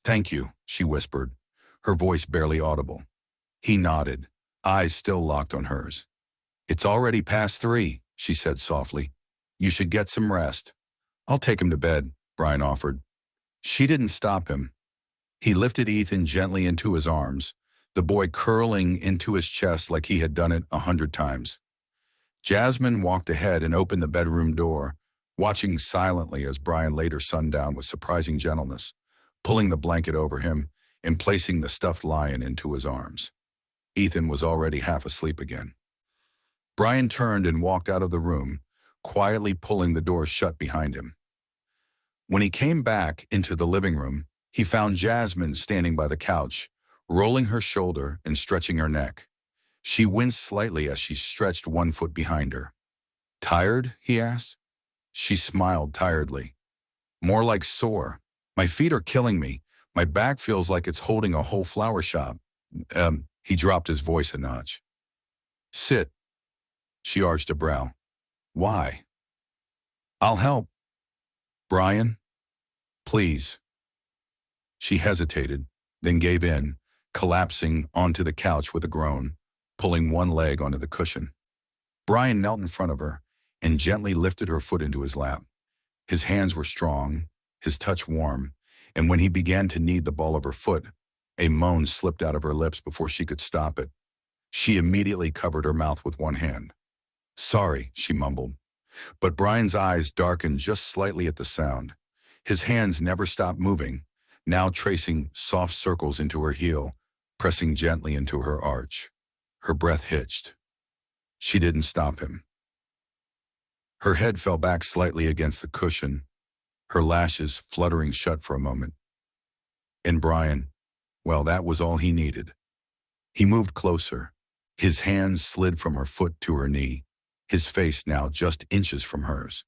"Thank you," she whispered, her voice barely audible. He nodded, eyes still locked on hers. "It's already past 3, she said softly. "You should get some rest." "I'll take him to bed," Brian offered. She didn't stop him. He lifted Ethan gently into his arms, the boy curling into his chest like he had done it 100 times. Jasmine walked ahead and opened the bedroom door, watching silently as Brian laid her son down with surprising gentleness, pulling the blanket over him and placing the stuffed lion into his arms. Ethan was already half asleep again. Brian turned and walked out of the room, quietly pulling the door shut behind him. When he came back into the living room, he found Jasmine standing by the couch, rolling her shoulder and stretching her neck. She winced slightly as she stretched one foot behind her. "Tired?" he asked. She smiled tiredly. "More like sore. My feet are killing me. My back feels like it's holding a whole flower shop." He dropped his voice a notch. "Sit." She arched a brow. "Why?" "I'll help." "Brian? Please." She hesitated, then gave in, collapsing onto the couch with a groan, pulling one leg onto the cushion. Brian knelt in front of her and gently lifted her foot into his lap. His hands were strong, his touch warm, and when he began to knead the ball of her foot, a moan slipped out of her lips before she could stop it. She immediately covered her mouth with one hand. "Sorry," she mumbled. But Brian's eyes darkened just slightly at the sound. His hands never stopped moving, now tracing soft circles into her heel, pressing gently into her arch. Her breath hitched. She didn't stop him. Her head fell back slightly against the cushion, her lashes fluttering shut for a moment. And Brian, well, that was all he needed. He moved closer. His hands slid from her foot to her knee, his face now just inches from hers.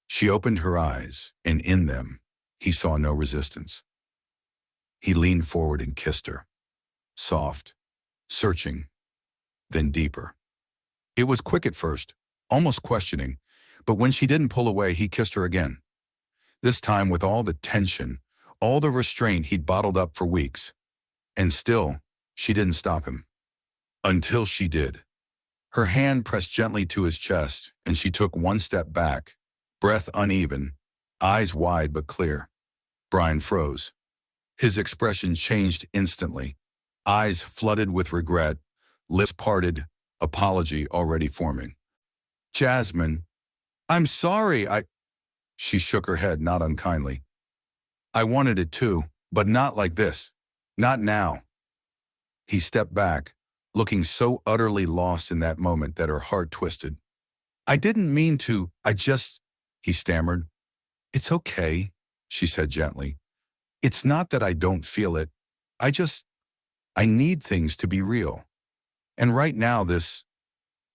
She opened her eyes, and in them, he saw no resistance. He leaned forward and kissed her. Soft, searching, then deeper. It was quick at first, almost questioning, but when she didn't pull away, he kissed her again. This time with all the tension, all the restraint he'd bottled up for weeks. And still, she didn't stop him. Until she did. Her hand pressed gently to his chest, and she took one step back, breath uneven, eyes wide but clear. Brian froze. His expression changed instantly. Eyes flooded with regret, lips parted, apology already forming. Jasmine, I'm sorry, She shook her head, not unkindly. I wanted it too, but not like this. Not now. He stepped back, looking so utterly lost in that moment that her heart twisted. I didn't mean to, he stammered. It's okay, she said gently. It's not that I don't feel it. I need things to be real. And right now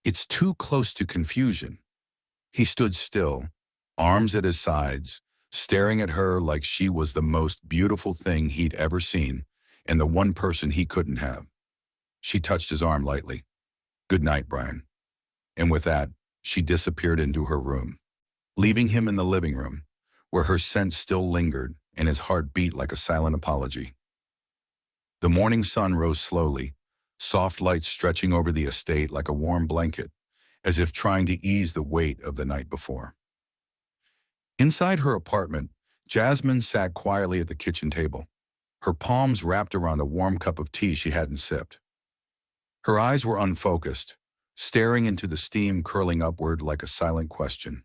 it's too close to confusion. He stood still, arms at his sides, staring at her like she was the most beautiful thing he'd ever seen and the one person he couldn't have. She touched his arm lightly. Good night, Brian. And with that, she disappeared into her room, leaving him in the living room, where her scent still lingered and his heart beat like a silent apology. The morning sun rose slowly, soft light stretching over the estate like a warm blanket, as if trying to ease the weight of the night before. Inside her apartment, Jasmine sat quietly at the kitchen table, her palms wrapped around a warm cup of tea she hadn't sipped. Her eyes were unfocused, staring into the steam curling upward like a silent question.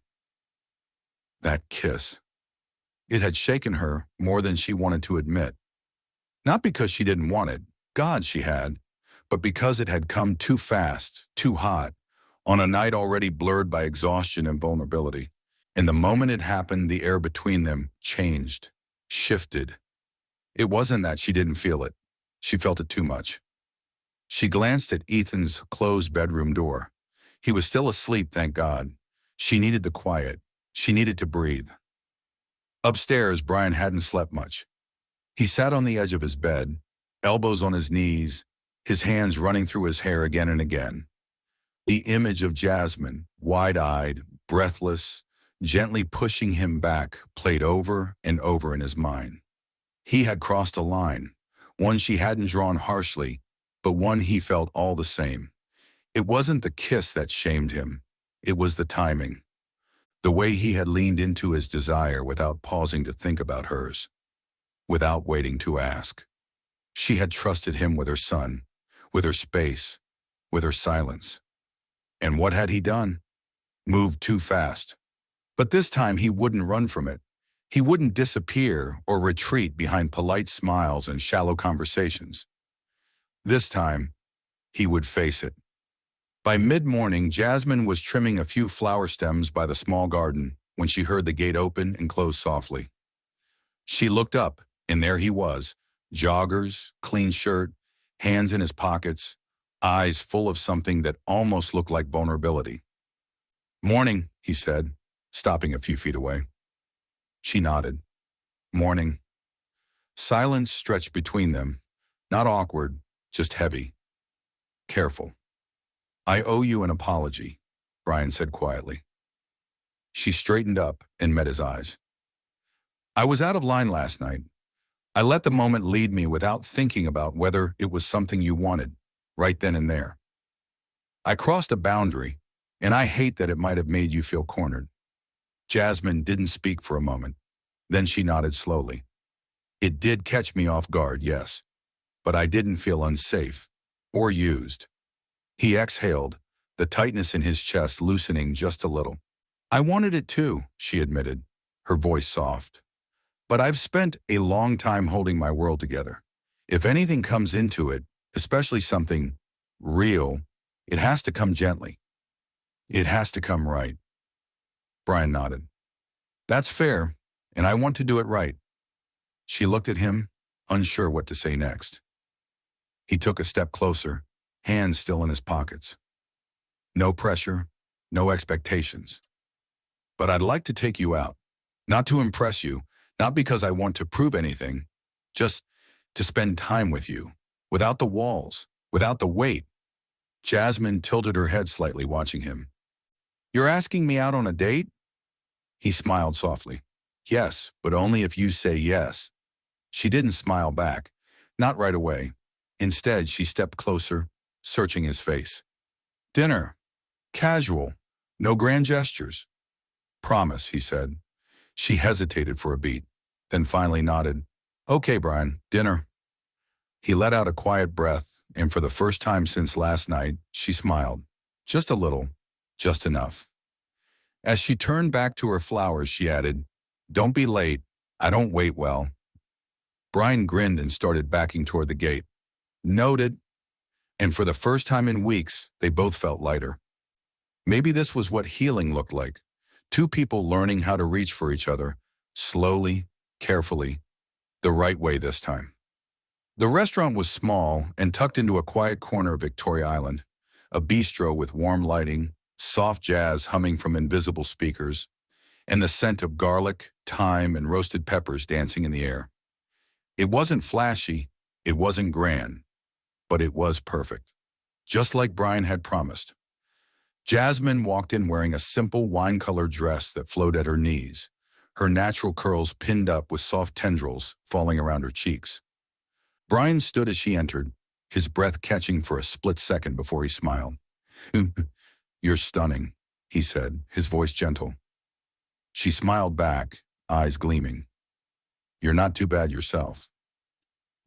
That kiss. It had shaken her more than she wanted to admit. Not because she didn't want it, God, she had, but because it had come too fast, too hot, on a night already blurred by exhaustion and vulnerability. And the moment it happened, the air between them changed, shifted. It wasn't that she didn't feel it. She felt it too much. She glanced at Ethan's closed bedroom door. He was still asleep, thank God. She needed the quiet. She needed to breathe. Upstairs, Brian hadn't slept much. He sat on the edge of his bed, elbows on his knees, his hands running through his hair again and again. The image of Jasmine, wide-eyed, breathless, gently pushing him back, played over and over in his mind. He had crossed a line, one she hadn't drawn harshly, but one he felt all the same. It wasn't the kiss that shamed him. It was the timing. The way he had leaned into his desire without pausing to think about hers, without waiting to ask. She had trusted him with her son, with her space, with her silence. And what had he done? Moved too fast. But this time he wouldn't run from it. He wouldn't disappear or retreat behind polite smiles and shallow conversations. This time, he would face it. By mid-morning, Jasmine was trimming a few flower stems by the small garden when she heard the gate open and close softly. She looked up, and there he was, joggers, clean shirt, hands in his pockets, eyes full of something that almost looked like vulnerability. Morning, he said, stopping a few feet away. She nodded. Morning. Silence stretched between them, not awkward, just heavy. Careful. I owe you an apology, Brian said quietly. She straightened up and met his eyes. I was out of line last night. I let the moment lead me without thinking about whether it was something you wanted, right then and there. I crossed a boundary, and I hate that it might have made you feel cornered. Jasmine didn't speak for a moment. Then she nodded slowly. It did catch me off guard, yes, but I didn't feel unsafe or used. He exhaled, the tightness in his chest loosening just a little. I wanted it too, she admitted, her voice soft. But I've spent a long time holding my world together. If anything comes into it, especially something real, it has to come gently. It has to come right. Brian nodded. That's fair, and I want to do it right. She looked at him, unsure what to say next. He took a step closer, hands still in his pockets. No pressure, no expectations. But I'd like to take you out. Not to impress you, not because I want to prove anything, just to spend time with you, without the walls, without the weight. Jasmine tilted her head slightly, watching him. You're asking me out on a date? He smiled softly. Yes, but only if you say yes. She didn't smile back, not right away. Instead, she stepped closer, searching his face. Dinner. Casual. No grand gestures. Promise, he said. She hesitated for a beat, then finally nodded. Okay, Brian, dinner. He let out a quiet breath, and for the first time since last night, she smiled. Just a little, just enough. As she turned back to her flowers, she added, Don't be late. I don't wait well. Brian grinned and started backing toward the gate. Noted. And for the first time in weeks, they both felt lighter. Maybe this was what healing looked like. Two people learning how to reach for each other, slowly, carefully, the right way this time. The restaurant was small and tucked into a quiet corner of Victoria Island, a bistro with warm lighting, soft jazz humming from invisible speakers, and the scent of garlic, thyme, and roasted peppers dancing in the air. It wasn't flashy, it wasn't grand, but it was perfect, just like Brian had promised. Jasmine walked in wearing a simple wine-colored dress that flowed at her knees, her natural curls pinned up with soft tendrils falling around her cheeks. Brian stood as she entered, his breath catching for a split second before he smiled. You're stunning, he said, his voice gentle. She smiled back, eyes gleaming. You're not too bad yourself.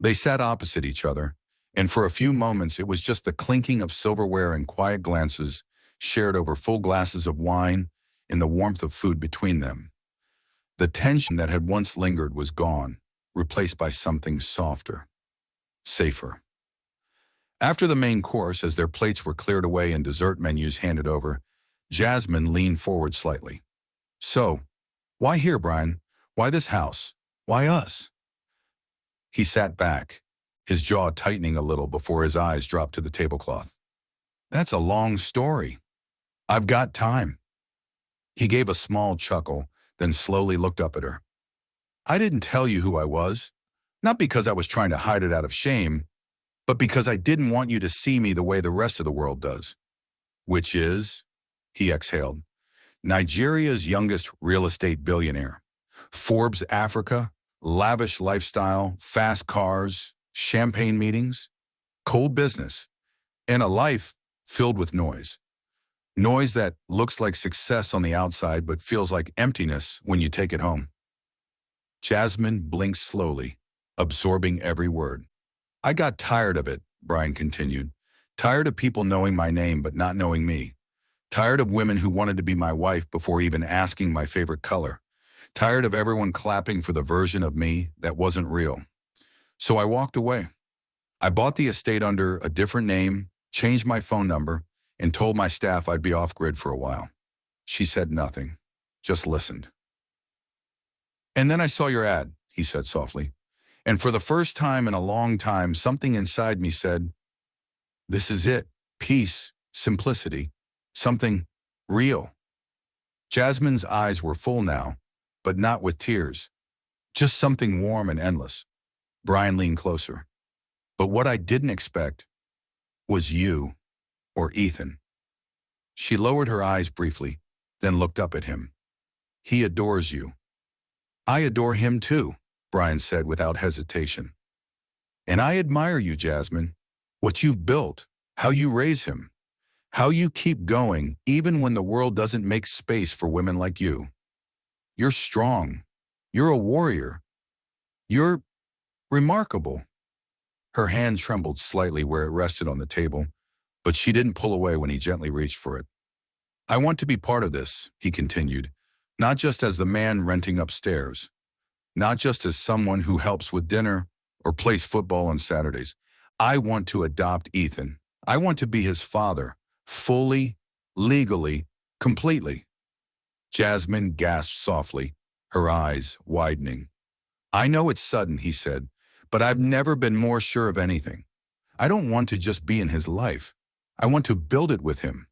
They sat opposite each other, and for a few moments it was just the clinking of silverware and quiet glances shared over full glasses of wine and the warmth of food between them. The tension that had once lingered was gone, replaced by something softer, safer. After the main course, as their plates were cleared away and dessert menus handed over, Jasmine leaned forward slightly. So, why here, Brian? Why this house? Why us? He sat back, his jaw tightening a little before his eyes dropped to the tablecloth. That's a long story. I've got time. He gave a small chuckle, then slowly looked up at her. I didn't tell you who I was, not because I was trying to hide it out of shame, but because I didn't want you to see me the way the rest of the world does. Which is, he exhaled, Nigeria's youngest real estate billionaire. Forbes Africa, lavish lifestyle, fast cars, champagne meetings, cold business, and a life filled with noise. Noise that looks like success on the outside but feels like emptiness when you take it home. Jasmine blinked slowly, absorbing every word. I got tired of it, Brian continued. Tired of people knowing my name but not knowing me. Tired of women who wanted to be my wife before even asking my favorite color. Tired of everyone clapping for the version of me that wasn't real. So I walked away. I bought the estate under a different name, changed my phone number, and told my staff I'd be off-grid for a while. She said nothing, just listened. And then I saw your ad, he said softly. And for the first time in a long time, something inside me said, this is it, peace, simplicity, something real. Jasmine's eyes were full now, but not with tears. Just something warm and endless. Brian leaned closer. But what I didn't expect was you. Or Ethan. She lowered her eyes briefly, then looked up at him. He adores you. I adore him too, Brian said without hesitation. And I admire you, Jasmine. What you've built, how you raise him, how you keep going even when the world doesn't make space for women like you. You're strong. You're a warrior. You're remarkable. Her hand trembled slightly where it rested on the table, but she didn't pull away when he gently reached for it. I want to be part of this, he continued, not just as the man renting upstairs, not just as someone who helps with dinner or plays football on Saturdays. I want to adopt Ethan. I want to be his father, fully, legally, completely. Jasmine gasped softly, her eyes widening. I know it's sudden, he said, but I've never been more sure of anything. I don't want to just be in his life. I want to build it with him.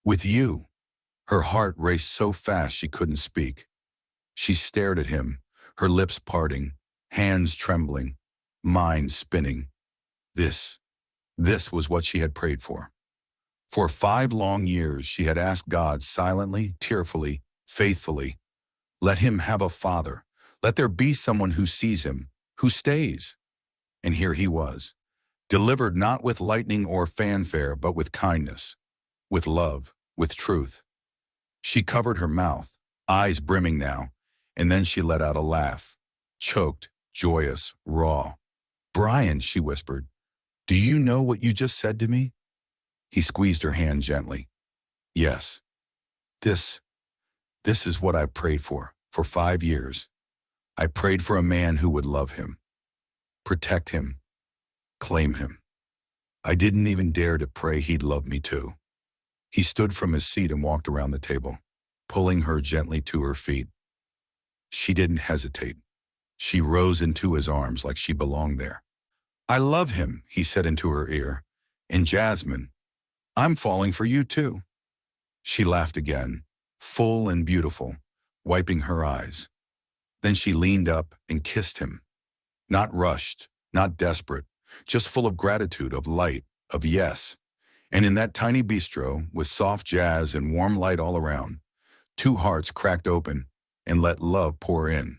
With you. Her heart raced so fast she couldn't speak. She stared at him, her lips parting, hands trembling, mind spinning. This was what she had prayed for. For 5 long years, she had asked God silently, tearfully, faithfully, let him have a father. Let there be someone who sees him, who stays. And here he was, delivered not with lightning or fanfare, but with kindness, with love, with truth. She covered her mouth, eyes brimming now, and then she let out a laugh, choked, joyous, raw. Brian, she whispered, do you know what you just said to me? He squeezed her hand gently. Yes. This is what I've prayed for 5 years. I prayed for a man who would love him, protect him, claim him. I didn't even dare to pray he'd love me too. He stood from his seat and walked around the table, pulling her gently to her feet. She didn't hesitate. She rose into his arms like she belonged there. I love him, he said into her ear. And Jasmine, I'm falling for you too. She laughed again, full and beautiful, wiping her eyes. Then she leaned up and kissed him. Not rushed, not desperate, just full of gratitude, of light, of yes. And in that tiny bistro, with soft jazz and warm light all around, 2 hearts cracked open and let love pour in.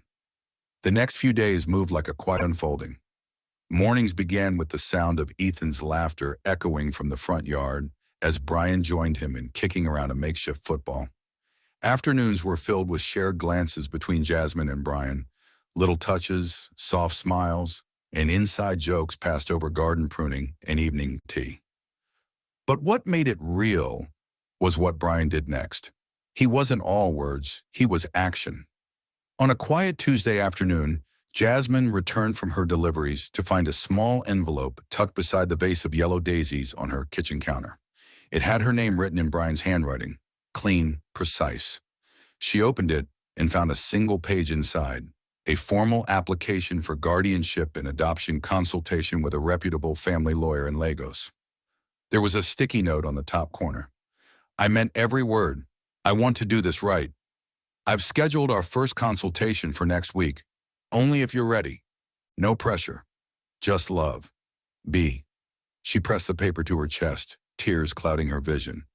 The next few days moved like a quiet unfolding. Mornings began with the sound of Ethan's laughter echoing from the front yard as Brian joined him in kicking around a makeshift football. Afternoons were filled with shared glances between Jasmine and Brian, little touches, soft smiles, and inside jokes passed over garden pruning and evening tea. But what made it real was what Brian did next. He wasn't all words, he was action. On a quiet Tuesday afternoon, Jasmine returned from her deliveries to find a small envelope tucked beside the vase of yellow daisies on her kitchen counter. It had her name written in Brian's handwriting, clean, precise. She opened it and found a single page inside, a formal application for guardianship and adoption consultation with a reputable family lawyer in Lagos. There was a sticky note on the top corner. I meant every word. I want to do this right. I've scheduled our first consultation for next week. Only if you're ready. No pressure. Just love. B. She pressed the paper to her chest, tears clouding her vision.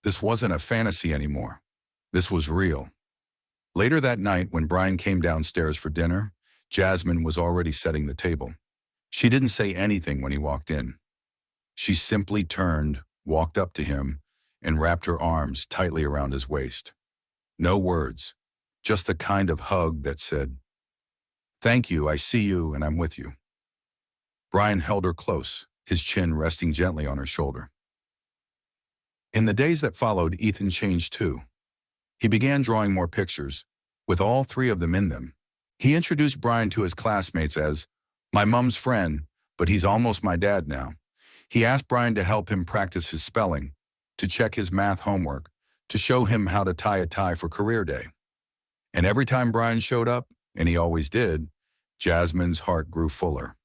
This wasn't a fantasy anymore. This was real. Later that night, when Brian came downstairs for dinner, Jasmine was already setting the table. She didn't say anything when he walked in. She simply turned, walked up to him, and wrapped her arms tightly around his waist. No words, just the kind of hug that said, "Thank you, I see you, and I'm with you." Brian held her close, his chin resting gently on her shoulder. In the days that followed, Ethan changed too. He began drawing more pictures, with all 3 of them in them. He introduced Brian to his classmates as, "My mom's friend, but he's almost my dad now." He asked Brian to help him practice his spelling, to check his math homework, to show him how to tie a tie for career day. And every time Brian showed up, and he always did, Jasmine's heart grew fuller.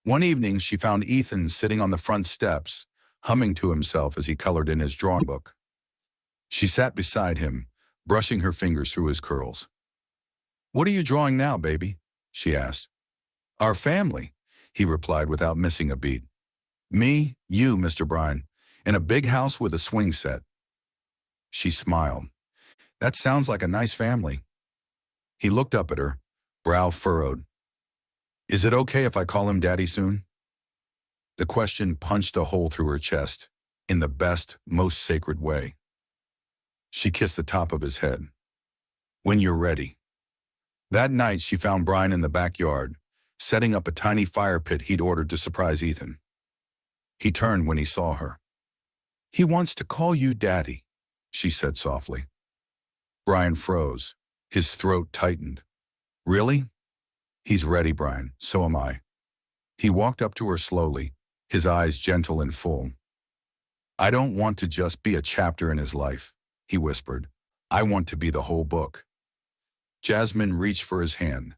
One evening, she found Ethan sitting on the front steps, humming to himself as he colored in his drawing book. She sat beside him, brushing her fingers through his curls. "What are you drawing now, baby?" she asked. "Our family," he replied without missing a beat. "Me, you, Mr. Brian, in a big house with a swing set." She smiled. "That sounds like a nice family." He looked up at her, brow furrowed. "Is it okay if I call him Daddy soon?" The question punched a hole through her chest, in the best, most sacred way. She kissed the top of his head. "When you're ready." That night, she found Brian in the backyard, setting up a tiny fire pit he'd ordered to surprise Ethan. He turned when he saw her. "He wants to call you Daddy." she said softly. Brian froze. His throat tightened. Really? He's ready, Brian. So am I. He walked up to her slowly, his eyes gentle and full. I don't want to just be a chapter in his life, he whispered. I want to be the whole book. Jasmine reached for his hand.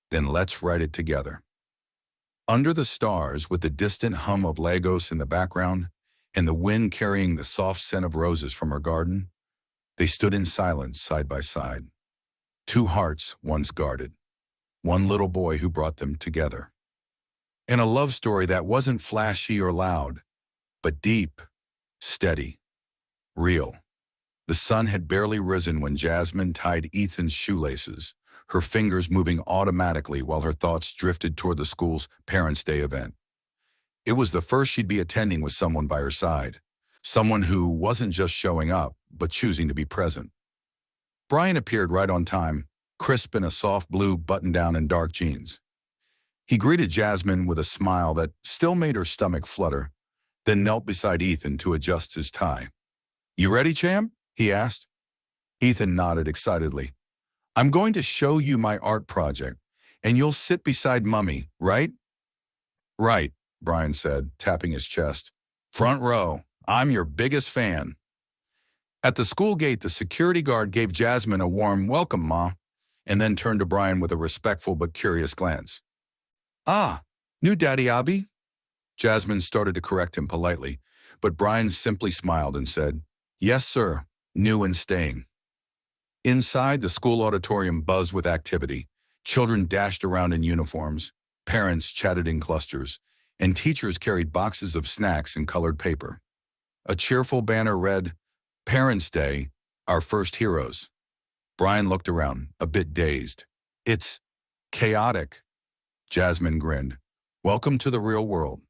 Then let's write it together. Under the stars, with the distant hum of Lagos in the background, and the wind carrying the soft scent of roses from her garden, they stood in silence side by side. Two hearts once guarded. One little boy who brought them together. And a love story that wasn't flashy or loud, but deep, steady, real. The sun had barely risen when Jasmine tied Ethan's shoelaces, her fingers moving automatically while her thoughts drifted toward the school's Parents' Day event. It was the first she'd be attending with someone by her side, someone who wasn't just showing up, but choosing to be present. Brian appeared right on time, crisp in a soft blue button-down and dark jeans. He greeted Jasmine with a smile that still made her stomach flutter, then knelt beside Ethan to adjust his tie. You ready, champ? He asked. Ethan nodded excitedly. I'm going to show you my art project, and you'll sit beside Mummy, right? Right, Brian said, tapping his chest. Front row. I'm your biggest fan. At the school gate, the security guard gave Jasmine a warm welcome, Ma, and then turned to Brian with a respectful but curious glance. Ah, new Daddy Abi? Jasmine started to correct him politely, but Brian simply smiled and said, Yes, sir, new and staying. Inside, the school auditorium buzzed with activity. Children dashed around in uniforms, parents chatted in clusters, and teachers carried boxes of snacks and colored paper. A cheerful banner read, Parents' Day, Our First Heroes. Brian looked around, a bit dazed. It's chaotic. Jasmine grinned. Welcome to the real world.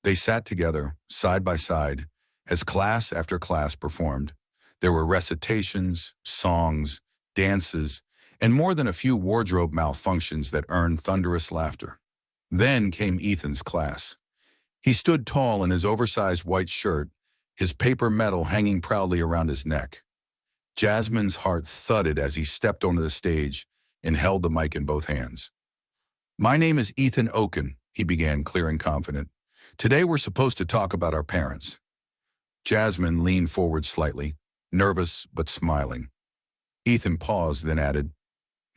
They sat together, side by side, as class after class performed. There were recitations, songs, dances, and more than a few wardrobe malfunctions that earned thunderous laughter. Then came Ethan's class. He stood tall in his oversized white shirt, his paper medal hanging proudly around his neck. Jasmine's heart thudded as he stepped onto the stage and held the mic in both hands. My name is Ethan Oken, he began, clear and confident. Today we're supposed to talk about our parents. Jasmine leaned forward slightly, nervous but smiling. Ethan paused, then added,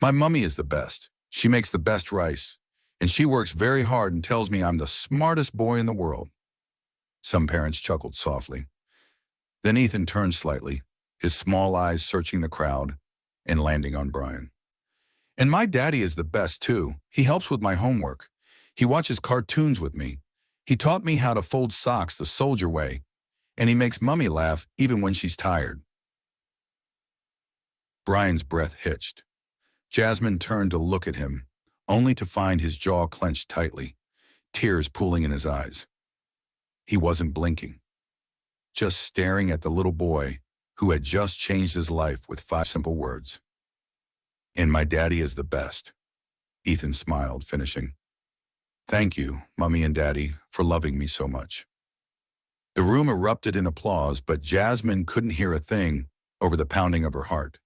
My mummy is the best. She makes the best rice, and she works very hard and tells me I'm the smartest boy in the world. Some parents chuckled softly. Then Ethan turned slightly, his small eyes searching the crowd and landing on Brian. And my daddy is the best too. He helps with my homework. He watches cartoons with me. He taught me how to fold socks the soldier way, and he makes Mummy laugh even when she's tired. Brian's breath hitched. Jasmine turned to look at him, only to find his jaw clenched tightly, tears pooling in his eyes. He wasn't blinking, just staring at the little boy who had just changed his life with 5 simple words. And my daddy is the best. Ethan smiled, finishing. Thank you, Mummy and Daddy, for loving me so much. The room erupted in applause, but Jasmine couldn't hear a thing over the pounding of her heart.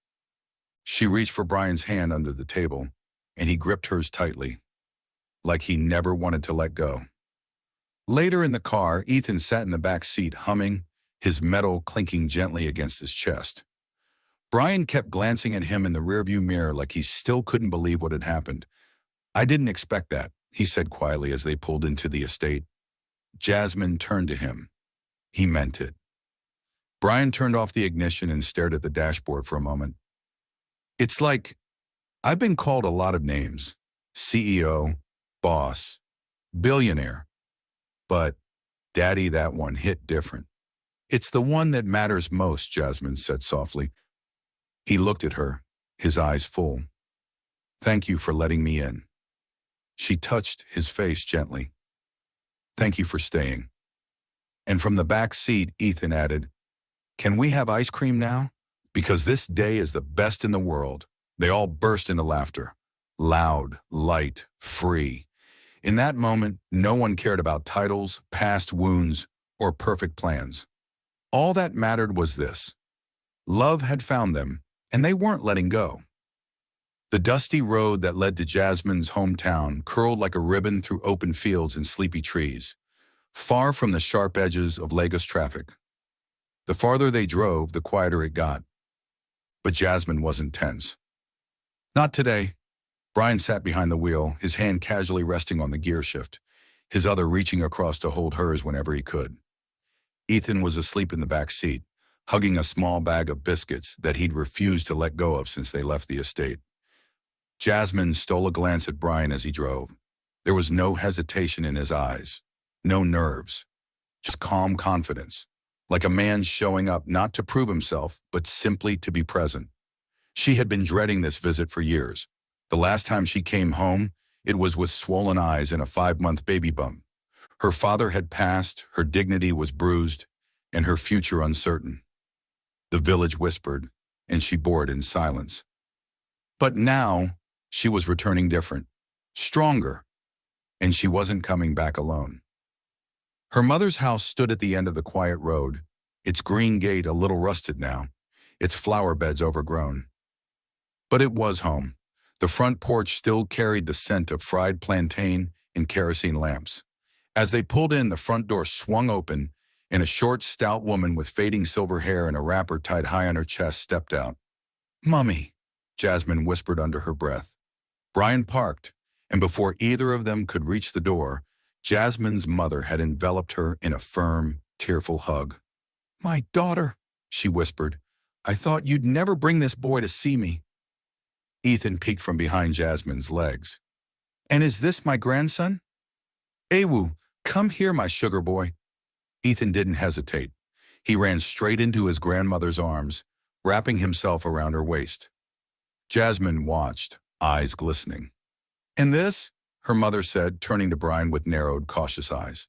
She reached for Brian's hand under the table, and he gripped hers tightly, like he never wanted to let go. Later in the car, Ethan sat in the back seat humming, his metal clinking gently against his chest. Brian kept glancing at him in the rearview mirror like he still couldn't believe what had happened. I didn't expect that, he said quietly as they pulled into the estate. Jasmine turned to him. He meant it. Brian turned off the ignition and stared at the dashboard for a moment. It's like, I've been called a lot of names. CEO, boss, billionaire. But, Daddy, that one hit different. It's the one that matters most, Jasmine said softly. He looked at her, his eyes full. Thank you for letting me in. She touched his face gently. Thank you for staying. And from the back seat, Ethan added, Can we have ice cream now? Because this day is the best in the world. They all burst into laughter. Loud, light, free. In that moment, no one cared about titles, past wounds, or perfect plans. All that mattered was this. Love had found them, and they weren't letting go. The dusty road that led to Jasmine's hometown curled like a ribbon through open fields and sleepy trees, far from the sharp edges of Lagos traffic. The farther they drove, the quieter it got. But Jasmine wasn't tense. Not today. Brian sat behind the wheel, his hand casually resting on the gear shift, his other reaching across to hold hers whenever he could. Ethan was asleep in the back seat, hugging a small bag of biscuits that he'd refused to let go of since they left the estate. Jasmine stole a glance at Brian as he drove. There was no hesitation in his eyes, no nerves, just calm confidence, like a man showing up not to prove himself, but simply to be present. She had been dreading this visit for years. The last time she came home, it was with swollen eyes and a 5-month baby bump. Her father had passed, her dignity was bruised, and her future uncertain. The village whispered, and she bore it in silence. But now, she was returning different, stronger, and she wasn't coming back alone. Her mother's house stood at the end of the quiet road, its green gate a little rusted now, its flower beds overgrown. But it was home. The front porch still carried the scent of fried plantain and kerosene lamps. As they pulled in, the front door swung open, and a short, stout woman with fading silver hair and a wrapper tied high on her chest stepped out. "Mummy," Jasmine whispered under her breath. Brian parked, and before either of them could reach the door, Jasmine's mother had enveloped her in a firm, tearful hug. "My daughter," she whispered. "I thought you'd never bring this boy to see me." Ethan peeked from behind Jasmine's legs. "And is this my grandson?" "Ewu, come here, my sugar boy." Ethan didn't hesitate. He ran straight into his grandmother's arms, wrapping himself around her waist. Jasmine watched, eyes glistening. "And this?" her mother said, turning to Brian with narrowed, cautious eyes.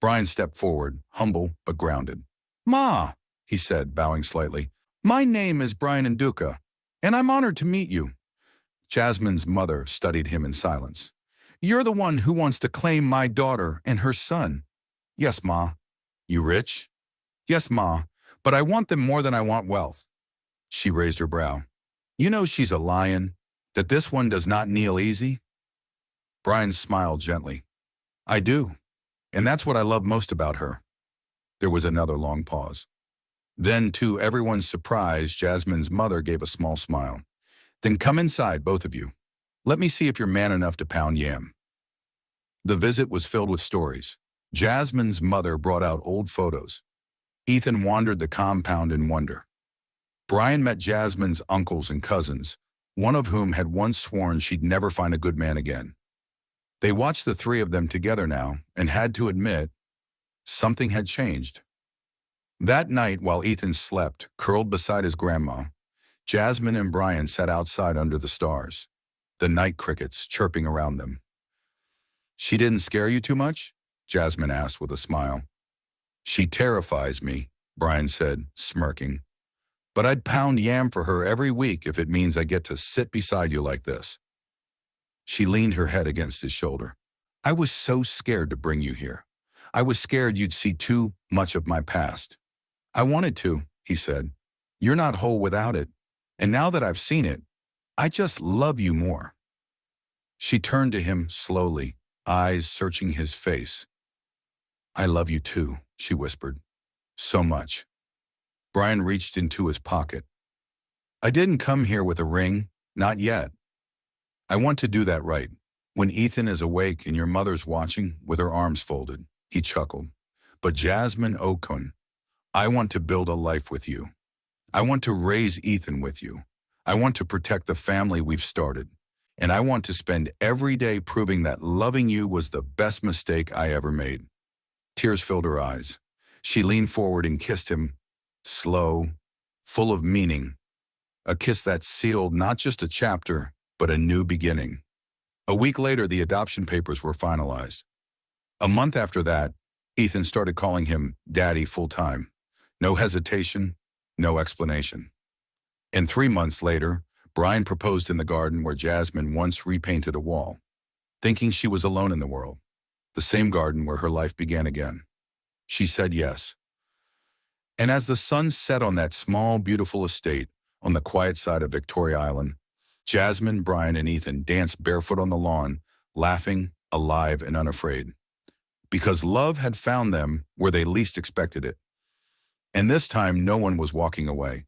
Brian stepped forward, humble but grounded. "Ma," he said, bowing slightly, "my name is Brian Nduka, and I'm honored to meet you." Jasmine's mother studied him in silence. "You're the one who wants to claim my daughter and her son." "Yes, Ma." "You rich?" "Yes, Ma, but I want them more than I want wealth." She raised her brow. "You know she's a lion, that this one does not kneel easy?" Brian smiled gently. "I do, and that's what I love most about her." There was another long pause. Then, to everyone's surprise, Jasmine's mother gave a small smile. "Then come inside, both of you. Let me see if you're man enough to pound yam." The visit was filled with stories. Jasmine's mother brought out old photos. Ethan wandered the compound in wonder. Brian met Jasmine's uncles and cousins, one of whom had once sworn she'd never find a good man again. They watched the three of them together now and had to admit something had changed. That night, while Ethan slept, curled beside his grandma, Jasmine and Brian sat outside under the stars, the night crickets chirping around them. "She didn't scare you too much?" Jasmine asked with a smile. "She terrifies me," Brian said, smirking. "But I'd pound yam for her every week if it means I get to sit beside you like this." She leaned her head against his shoulder. "I was so scared to bring you here. I was scared you'd see too much of my past." "I wanted to," he said. "You're not whole without it. And now that I've seen it, I just love you more." She turned to him slowly, eyes searching his face. "I love you too," she whispered. "So much." Brian reached into his pocket. "I didn't come here with a ring, not yet. I want to do that right. When Ethan is awake and your mother's watching with her arms folded," he chuckled. "But Jasmine Okun, I want to build a life with you. I want to raise Ethan with you. I want to protect the family we've started. And I want to spend every day proving that loving you was the best mistake I ever made." Tears filled her eyes. She leaned forward and kissed him, slow, full of meaning. A kiss that sealed not just a chapter, but a new beginning. A week later, the adoption papers were finalized. A month after that, Ethan started calling him Daddy full-time. No hesitation, no explanation. And 3 months later, Brian proposed in the garden where Jasmine once repainted a wall, thinking she was alone in the world, the same garden where her life began again. She said yes. And as the sun set on that small, beautiful estate on the quiet side of Victoria Island, Jasmine, Brian, and Ethan danced barefoot on the lawn, laughing, alive, and unafraid. Because love had found them where they least expected it. And this time, no one was walking away.